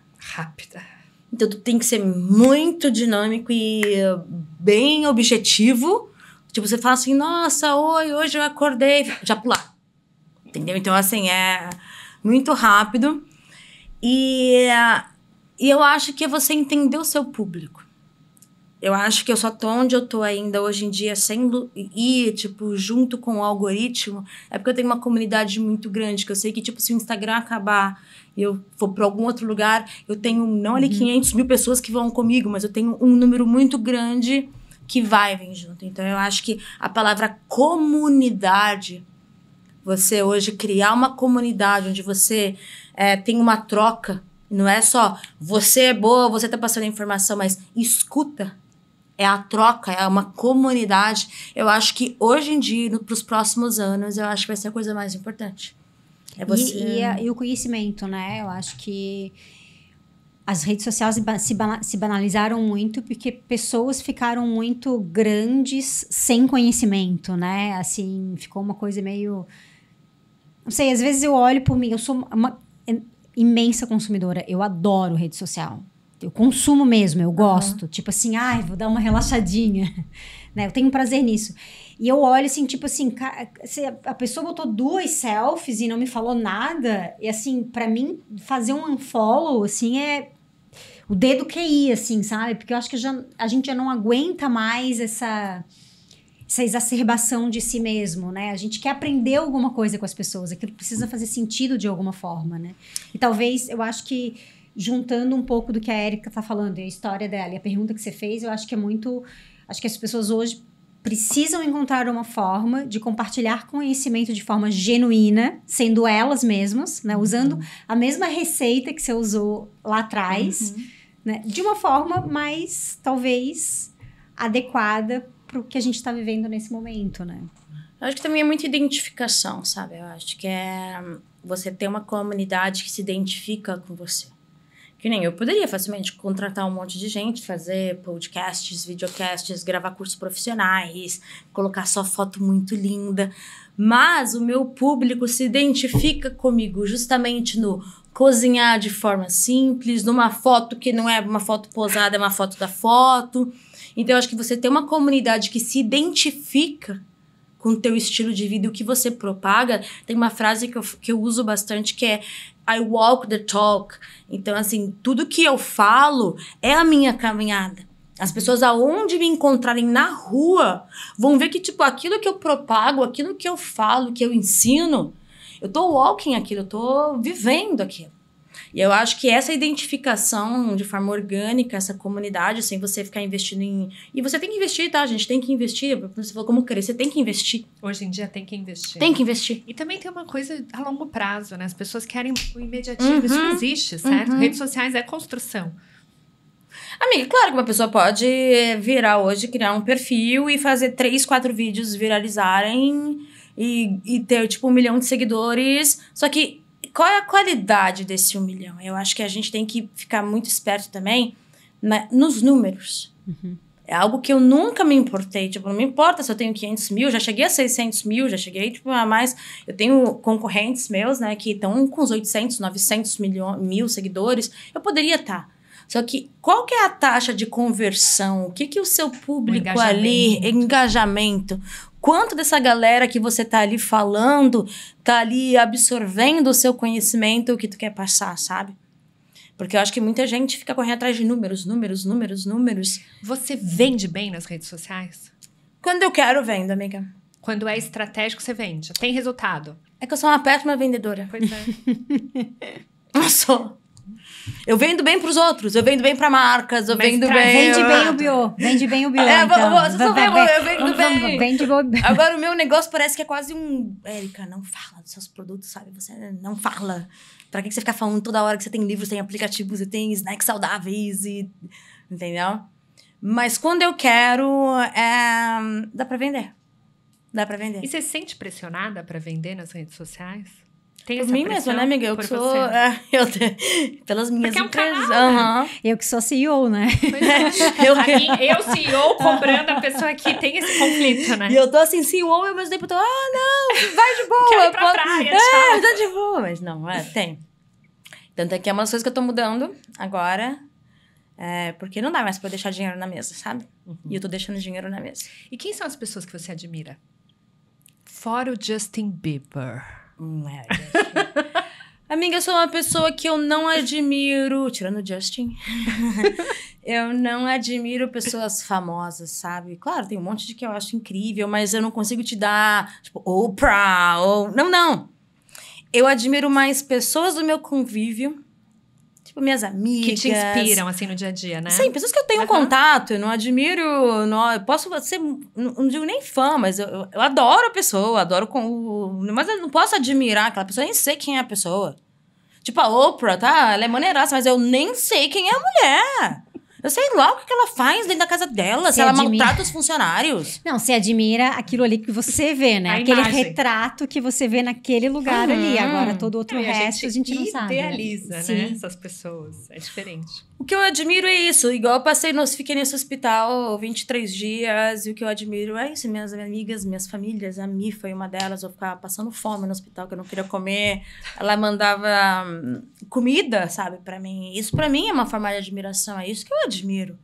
Então, tu tem que ser muito dinâmico e bem objetivo. Tipo, você fala assim, nossa, hoje eu acordei. Já pular. Entendeu? Então, assim, é muito rápido. E eu acho que é você entender o seu público. Eu acho que eu só tô onde eu tô ainda hoje em dia sem ir, tipo, junto com o algoritmo. É porque eu tenho uma comunidade muito grande, que eu sei que, tipo, se o Instagram acabar e eu for pra algum outro lugar, eu tenho, não ali 500 mil pessoas que vão comigo, mas eu tenho um número muito grande que vai vir junto. Então, eu acho que a palavra comunidade, você hoje criar uma comunidade onde você tem uma troca, não é só você é boa, você tá passando informação, mas escuta. É a troca, é uma comunidade. Eu acho que hoje em dia, para os próximos anos, eu acho que vai ser a coisa mais importante. É você... E o conhecimento, né? Eu acho que as redes sociais se banalizaram muito porque pessoas ficaram muito grandes sem conhecimento, né? Assim, ficou uma coisa meio... Não sei, às vezes eu olho por mim, eu sou uma imensa consumidora. Eu adoro rede social. Eu consumo mesmo, eu gosto. Tipo assim, vou dar uma relaxadinha. Né? Eu tenho prazer nisso. E eu olho assim, tipo assim, se a pessoa botou 2 selfies e não me falou nada, e assim, pra mim, fazer um unfollow, assim, é o dedo QI, assim, sabe? Porque eu acho que a gente já não aguenta mais essa exacerbação de si mesmo, né? A gente quer aprender alguma coisa com as pessoas, aquilo precisa fazer sentido de alguma forma, né? E talvez, eu acho que, juntando um pouco do que a Érica tá falando, e a história dela, e a pergunta que você fez, eu acho que é muito... Acho que as pessoas hoje precisam encontrar uma forma de compartilhar conhecimento de forma genuína, sendo elas mesmas, né? Usando a mesma receita que você usou lá atrás, né? De uma forma mais, talvez, adequada para o que a gente está vivendo nesse momento, né? Eu acho que também é muita identificação, sabe? Eu acho que é você ter uma comunidade que se identifica com você. Que nem eu poderia facilmente contratar um monte de gente, fazer podcasts, videocasts, gravar cursos profissionais, colocar só foto muito linda. Mas o meu público se identifica comigo justamente no cozinhar de forma simples, numa foto que não é uma foto posada, é uma foto da foto. Então, eu acho que você tem uma comunidade que se identifica com o teu estilo de vida e o que você propaga. Tem uma frase que eu uso bastante que é I walk the talk. Então, assim, tudo que eu falo é a minha caminhada. As pessoas aonde me encontrarem na rua vão ver que, tipo, aquilo que eu propago, aquilo que eu falo, que eu ensino, eu tô walking aquilo, eu tô vivendo aquilo. E eu acho que essa identificação de forma orgânica, essa comunidade, sem você ficar investindo em... E você tem que investir, tá, gente? Tem que investir. Você falou como crescer, tem que investir. Hoje em dia tem que investir. Tem que investir. E também tem uma coisa a longo prazo, né? As pessoas querem o imediatismo. Isso não existe, certo? Redes sociais é construção. Amiga, claro que uma pessoa pode virar hoje, criar um perfil e fazer 3, 4 vídeos viralizarem e ter, tipo, 1 milhão de seguidores. Só que qual é a qualidade desse 1 milhão? Eu acho que a gente tem que ficar muito esperto também nos números. É algo que eu nunca me importei. Tipo, não me importa se eu tenho 500 mil, já cheguei a 600 mil, já cheguei, tipo, a mais... Eu tenho concorrentes meus, né, que estão com os 800, 900 mil seguidores. Eu poderia estar. Só que qual que é a taxa de conversão? O que o seu público ali... Engajamento. Quanto dessa galera que você tá ali falando, tá ali absorvendo o seu conhecimento, o que tu quer passar, sabe? Porque eu acho que muita gente fica correndo atrás de números. Você vende bem nas redes sociais? Quando eu quero, vendo, amiga. Quando é estratégico, você vende. Tem resultado. É que eu sou uma péssima vendedora. Pois é. Eu sou. Eu vendo bem pros outros, eu vendo bem pra marcas, eu vendo bem... Vende bem o bio, vende bem o bio, eu vendo bem. Vende bem. Agora, o meu negócio parece que é quase um... Érica, não fala dos seus produtos, sabe? Você não fala. Pra que você ficar falando toda hora que você tem livros, tem aplicativos, você tem snacks saudáveis e... Entendeu? Mas quando eu quero, dá pra vender. Dá pra vender. E você se sente pressionada pra vender nas redes sociais? Tem por essa mim mesma, né, amiga? Eu que sou... pelas minhas empresas. Eu que sou CEO, né? Eu CEO cobrando a pessoa aqui. Tem esse conflito, né? E eu tô assim, CEO, e ao mesmo tempo eu tô... não, vai de boa. Quero ir pra praia, tchau. Tá de boa. Mas não, tem. Tanto é que é uma das coisas que eu tô mudando agora. Porque não dá mais pra eu deixar dinheiro na mesa, sabe? E eu tô deixando dinheiro na mesa. E quem são as pessoas que você admira? Fora o Justin Bieber. Amiga, eu sou uma pessoa que eu não admiro... Tirando o Justin. Eu não admiro pessoas famosas, sabe? Claro, tem um monte de que eu acho incrível, mas eu não consigo te dar... Tipo, Oprah, ou... Não. Eu admiro mais pessoas do meu convívio. Tipo, minhas amigas. Que te inspiram, assim, no dia a dia, né? Sim, pessoas que eu tenho contato. Eu não admiro... eu posso ser... Não digo nem fã, mas eu adoro a pessoa. Adoro mas eu não posso admirar aquela pessoa. Eu nem sei quem é a pessoa. Tipo, a Oprah, tá? Ela é maneiraça, mas eu nem sei quem é a mulher. Eu sei lá o que ela faz dentro da casa dela. Se ela maltrata os funcionários. Não, você admira aquilo ali que você vê, né? Aquele retrato que você vê naquele lugar ali. Agora, todo outro resto a gente não sabe. Idealiza, né? Essas pessoas. É diferente. O que eu admiro é isso. Igual eu fiquei nesse hospital 23 dias. E o que eu admiro é isso. Minhas amigas, minhas famílias. A Mi foi uma delas. Eu ficava passando fome no hospital, que eu não queria comer. Ela mandava comida, sabe, pra mim. Isso pra mim é uma forma de admiração. É isso que eu admiro.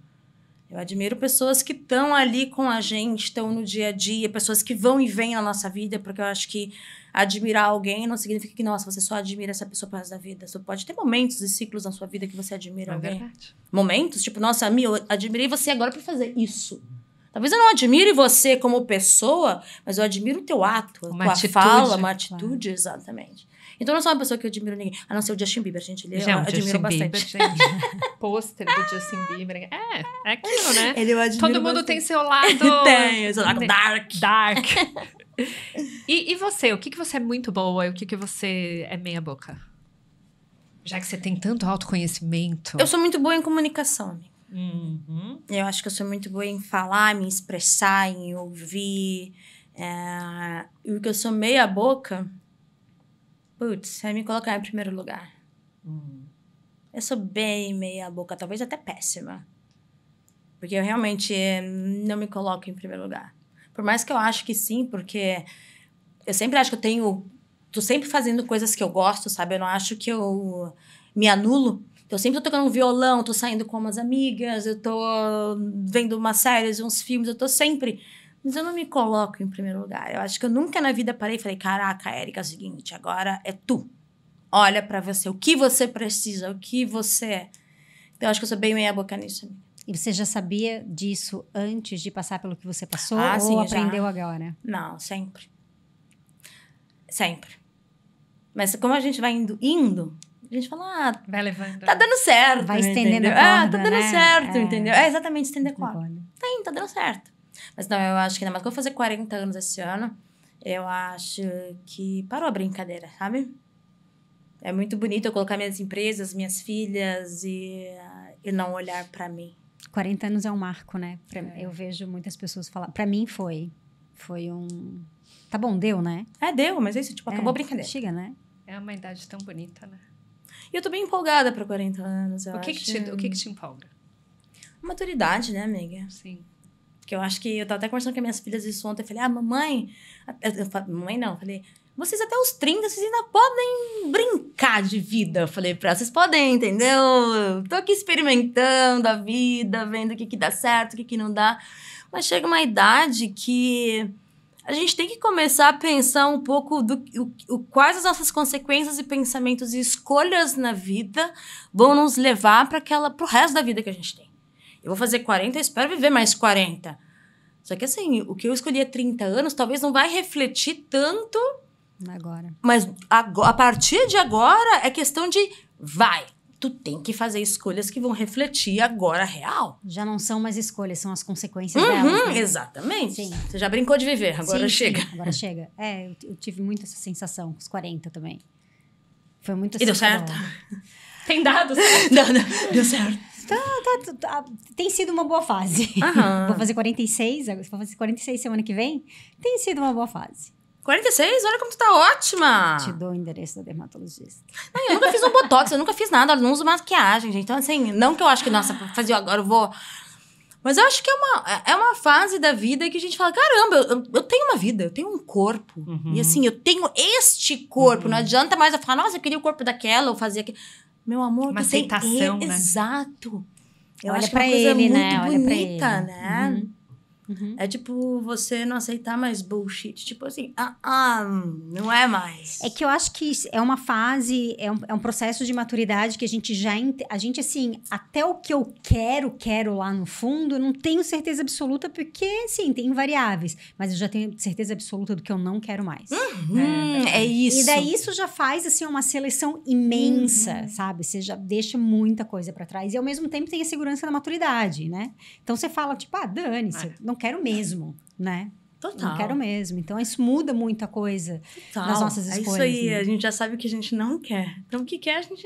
Eu admiro pessoas que estão ali com a gente, estão no dia a dia, pessoas que vão e vêm na nossa vida, porque eu acho que admirar alguém não significa que, nossa, você só admira essa pessoa pro resto da vida. Você pode ter momentos e ciclos na sua vida que você admira alguém. Verdade. Momentos, tipo, nossa, Mi, eu admirei você agora por fazer isso. Talvez eu não admire você como pessoa, mas eu admiro o teu ato, a tua fala, uma atitude, exatamente. Então, eu não sou uma pessoa que eu admiro ninguém. A não ser o Justin Bieber, gente. Ele eu admiro bastante. Pôster do Justin Bieber. É aquilo, né? Ele eu admiro todo mundo bastante. Tem seu lado... Tem, seu lado dark. E você? O que você é muito boa e o que você é meia boca? Já que você tem tanto autoconhecimento. Eu sou muito boa em comunicação, amiga. Eu acho que eu sou muito boa em falar, me expressar, em ouvir. E o que eu sou meia boca... Putz, vai me colocar em primeiro lugar. Eu sou bem meia boca, talvez até péssima. Porque eu realmente não me coloco em primeiro lugar. Por mais que eu acho que sim, porque eu sempre acho que tô sempre fazendo coisas que eu gosto, sabe? Eu não acho que eu me anulo. Eu sempre tô tocando um violão, tô saindo com umas amigas, eu tô vendo umas séries, uns filmes, eu tô sempre... Mas eu não me coloco em primeiro lugar. Eu acho que eu nunca na vida parei e falei, caraca, Érica, é o seguinte, agora é tu. Olha pra você, o que você precisa, o que você é. Então, eu acho que eu sou bem meia boca nisso, amiga. E você já sabia disso antes de passar pelo que você passou? Sim, ou aprendeu agora? Não, sempre. Sempre. Mas como a gente vai indo, A gente fala, vai levando. Tá dando certo. Vai estendendo a corda, tá dando certo, entendeu? É exatamente, estender a corda. Tá dando certo. Mas não, eu acho que ainda mais que eu vou fazer 40 anos esse ano, eu acho que parou a brincadeira, sabe? É muito bonito eu colocar minhas empresas, minhas filhas e não olhar pra mim. 40 anos é um marco, né? Eu vejo muitas pessoas falar. Pra mim foi um... Tá bom, deu, né? Deu, mas é isso, tipo, acabou a brincadeira. Chega, né? É uma idade tão bonita, né? E eu tô bem empolgada pra 40 anos, o que te empolga? Maturidade, né, amiga? Sim. Porque eu acho que eu tava até conversando com as minhas filhas isso ontem. Eu falei, mamãe... Mamãe não, eu falei... Vocês até os 30, vocês ainda podem brincar de vida. Eu falei pra vocês podem, entendeu? Tô aqui experimentando a vida, vendo o que dá certo, o que não dá. Mas chega uma idade que a gente tem que começar a pensar um pouco quais as nossas consequências e pensamentos e escolhas na vida vão nos levar pro resto da vida que a gente tem. Eu vou fazer 40, eu espero viver mais 40. Só que assim, o que eu escolhi há 30 anos talvez não vai refletir tanto... Agora. Mas a partir de agora é questão de tu tem que fazer escolhas que vão refletir agora real. Já não são mais escolhas, são as consequências delas, né? Exatamente. Sim. Você já brincou de viver, agora chega. Sim, agora chega. Eu tive muito essa sensação com os 40 também. Foi muito assim. E deu certo? Tem dados? Não, deu certo. Tem sido uma boa fase. Vou fazer 46, vou fazer 46 semana que vem. Tem sido uma boa fase. 46? Olha como tu tá ótima! Te dou o endereço da dermatologista. Eu nunca fiz um botox, eu nunca fiz nada, eu não uso maquiagem, gente. Então, assim, não que eu acho que, nossa, fazer agora eu vou... Mas eu acho que é uma fase da vida que a gente fala, caramba, eu tenho uma vida, eu tenho um corpo. E assim, eu tenho este corpo. Não adianta mais eu falar, nossa, eu queria o corpo daquela, ou fazer aquilo. Meu amor, uma aceitação, né? Exato. Eu olha acho que pra é uma coisa ele, muito né? Olha bonita, pra ele. né? É tipo, você não aceitar mais bullshit. Tipo assim, não é mais. É que eu acho que é uma fase, é um processo de maturidade que a gente a gente, assim, até o que eu quero lá no fundo, eu não tenho certeza absoluta, porque, sim, tem variáveis. Mas eu já tenho certeza absoluta do que eu não quero mais. É isso. E daí isso já faz, assim, uma seleção imensa, sabe? Você já deixa muita coisa pra trás. E, ao mesmo tempo, tem a segurança da maturidade, né? Então, você fala, tipo, dane-se, não quero mesmo, né? Total. Não quero mesmo. Então, isso muda muita coisa nas nossas escolhas. É isso aí, né? a gente já sabe o que a gente não quer. Então, o que quer, a gente...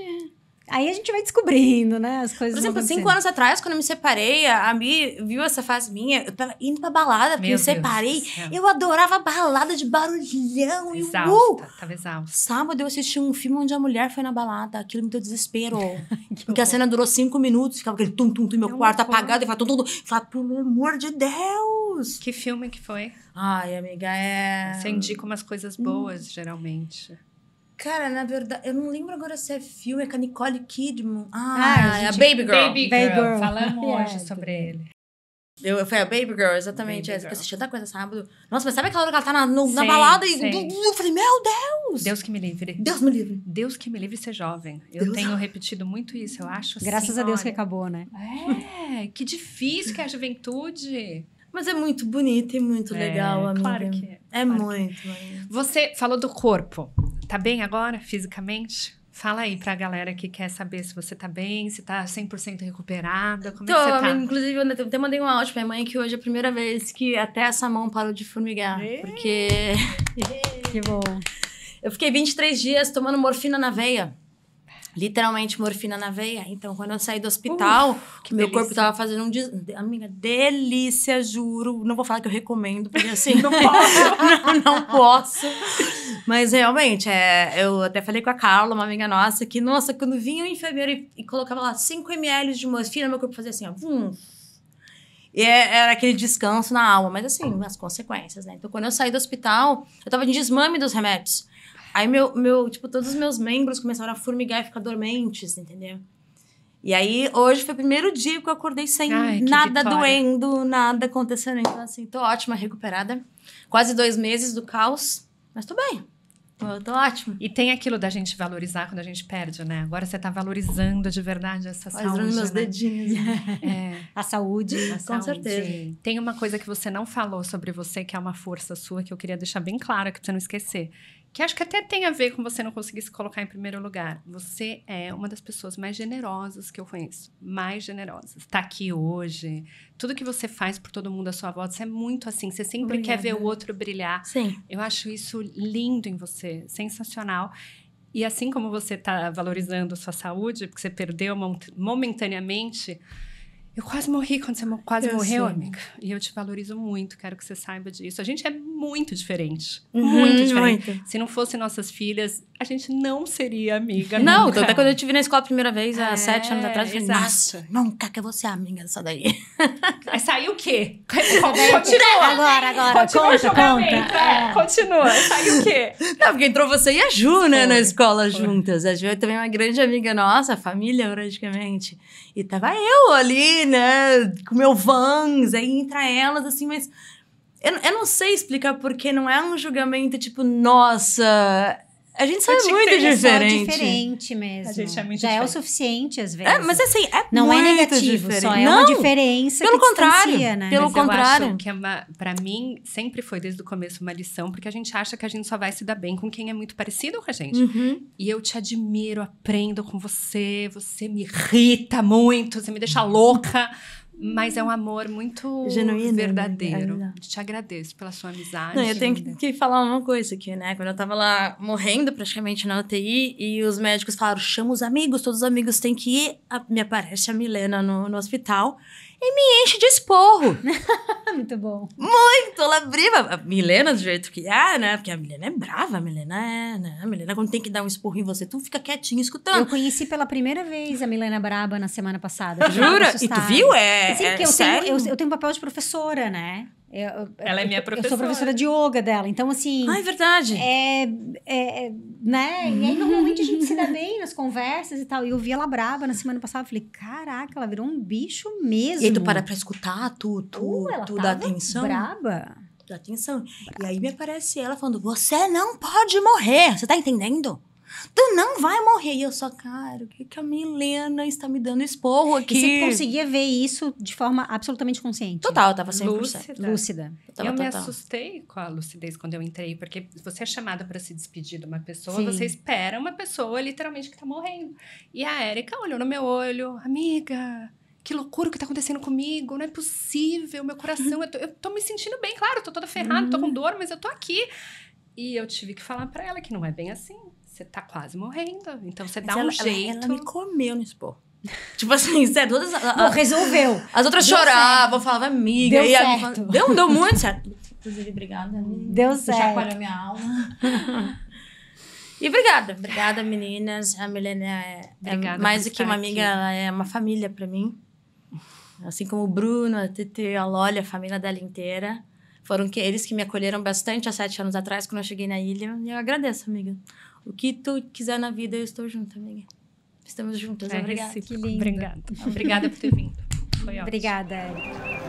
Aí a gente vai descobrindo, né? As coisas. Por exemplo, 5 anos atrás, quando eu me separei, a Mi viu essa fase minha, eu tava indo pra balada, porque eu separei. Eu adorava balada de barulhão. Exausta, tava exausta. Sábado eu assisti um filme onde a mulher foi na balada, aquilo me deu desespero. Porque a cena durou 5 minutos, ficava aquele tum-tum, meu quarto apagado, e falava tum-tum. Falava, pelo amor de Deus! Que filme que foi? Ai, amiga, Você indica umas coisas boas, geralmente. Cara, na verdade, eu não lembro agora se é filme, é com a Nicole Kidman. É a Baby Girl. Baby Girl. Falamos hoje sobre ele. Foi a Baby Girl, exatamente. Baby Eu assisti tanta coisa sábado. Nossa, mas sabe aquela hora que ela tá na Sei, balada e sei. eu falei, meu Deus! Deus que me livre. Deus me livre. Deus que me livre ser jovem. Eu tenho repetido muito isso, eu acho assim. Graças a Deus que acabou, né? Que difícil que é a juventude. Mas é muito bonito e muito legal, amiga. Claro que é. É Claro muito. Você falou do corpo. Tá bem agora, fisicamente? Fala aí pra galera que quer saber se você tá bem, se tá 100% recuperada, como é que você tá? Inclusive, eu até mandei um áudio pra minha mãe que hoje é a primeira vez que até essa mão parou de formigar. Porque... Que bom. Eu fiquei 23 dias tomando morfina na veia. Literalmente morfina na veia. Então, quando eu saí do hospital, meu corpo tava fazendo Amiga, delícia, juro. Não vou falar que eu recomendo, porque assim, não posso. não posso. Mas realmente, eu até falei com a Carla, uma amiga nossa, que, nossa, quando vinha o enfermeiro e colocava lá 5 ml de morfina, meu corpo fazia assim, ó. E era aquele descanso na alma. Mas assim, as consequências, né? Então, quando eu saí do hospital, eu tava em desmame dos remédios. Aí, todos os meus membros começaram a formigar e ficar dormentes, entendeu? E aí, hoje foi o primeiro dia que eu acordei sem nada doendo, nada acontecendo. Então, assim, tô ótima, recuperada. Quase 2 meses do caos, mas tô bem. Eu tô ótima. E tem aquilo da gente valorizar quando a gente perde, né? Agora você tá valorizando de verdade essa saúde, Fazendo meus dedinhos. A saúde. Com certeza. Tem uma coisa que você não falou sobre você, que é uma força sua, que eu queria deixar bem claro aqui pra você não esquecer. que acho que até tem a ver com você não conseguir se colocar em primeiro lugar. Você é uma das pessoas mais generosas que eu conheço. Mais generosas. Tá aqui hoje. Tudo que você faz por todo mundo à sua volta, você é muito assim. Você sempre quer ver o outro brilhar. Sim. Eu acho isso lindo em você. Sensacional. E assim como você tá valorizando a sua saúde, porque você perdeu momentaneamente... Eu quase morri quando você quase morreu, amiga. E eu te valorizo muito, quero que você saiba disso. A gente é muito diferente. Muito diferente. Muito. Se não fossem nossas filhas, a gente não seria amiga. Não, então, até quando eu te vi na escola a primeira vez, há 7 anos atrás, eu falei, nossa, nunca que eu vou ser amiga dessa daí. Aí saiu o quê? Continua. Agora. Conta. Continua. Saiu o quê? Não, porque entrou você e a Ju, né, na escola juntas. A Ju é também uma grande amiga nossa, família praticamente. E tava eu ali, né, com meu Vans, aí entra elas, assim, mas... Eu não sei explicar porque não é um julgamento, tipo, nossa... A gente sabe muito diferente. É diferente mesmo. A gente é muito Já diferente. É o suficiente, às vezes. Mas assim, não muito é negativo, diferente. só é uma diferença pelo que contrário, distancia, né? Pelo Mas contrário. eu acho que pra mim, sempre foi desde o começo uma lição, porque a gente acha que a gente só vai se dar bem com quem é muito parecido com a gente. E eu te admiro, aprendo com você, você me irrita muito, você me deixa louca. Mas é um amor muito genuíno, verdadeiro. né? Te agradeço pela sua amizade. Não, eu tenho que falar uma coisa aqui, né? Quando eu tava lá morrendo praticamente na UTI e os médicos falaram, chama os amigos, todos os amigos têm que ir. Me aparece a Milena no hospital e me enche de esporro. Muito bom. Muito, ela briva. A Milena, do jeito que é, né? Porque a Milena é brava, a Milena é, né? A Milena, quando tem que dar um esporro em você, tu fica quietinho escutando. Eu conheci pela primeira vez a Milena Braba na semana passada. Jura? E tu viu? Eu tenho um papel de professora, né? Ela é minha professora. Eu sou professora de yoga dela. Então, assim... Ah, é verdade. Né? E aí, normalmente, a gente se dá bem nas conversas e tal. E eu vi ela braba na semana passada. Eu falei, caraca, ela virou um bicho mesmo. E aí, tu para pra escutar, tu dá atenção. Braba. Dá atenção. E aí, me aparece ela falando, você não pode morrer. Você tá entendendo? Tu não vai morrer. E eu só, cara, o que a Milena está me dando esporro aqui? E você conseguia ver isso de forma absolutamente consciente? Total, eu tava 100%. Lúcida. Eu me assustei com a lucidez quando eu entrei, porque você é chamada para se despedir de uma pessoa, Sim. Você espera uma pessoa literalmente que tá morrendo. E a Érica olhou no meu olho, amiga... Que loucura o que tá acontecendo comigo, não é possível, meu coração... eu tô me sentindo bem, claro, eu tô toda ferrada, tô com dor, mas eu tô aqui. E eu tive que falar pra ela que não é bem assim. Você tá quase morrendo, então você dá um jeito. Ela me comeu no esporro. Tipo assim, sério, todas... resolveu. As outras choravam, falavam, amiga. Deu certo. Deu muito certo. Inclusive, obrigada. Deu certo. Chacoalhou minha alma. E obrigada, meninas. A Milena é mais do que uma amiga, ela é uma família pra mim. Assim como o Bruno, a Tetê, a Loli, a família dela inteira. Foram eles que me acolheram bastante há 7 anos atrás, quando eu cheguei na ilha. E eu agradeço, amiga. O que tu quiser na vida, eu estou junto, amiga. Estamos juntas. Obrigada. Que lindo. Obrigada por ter vindo. Foi ótimo. Obrigada, Érica.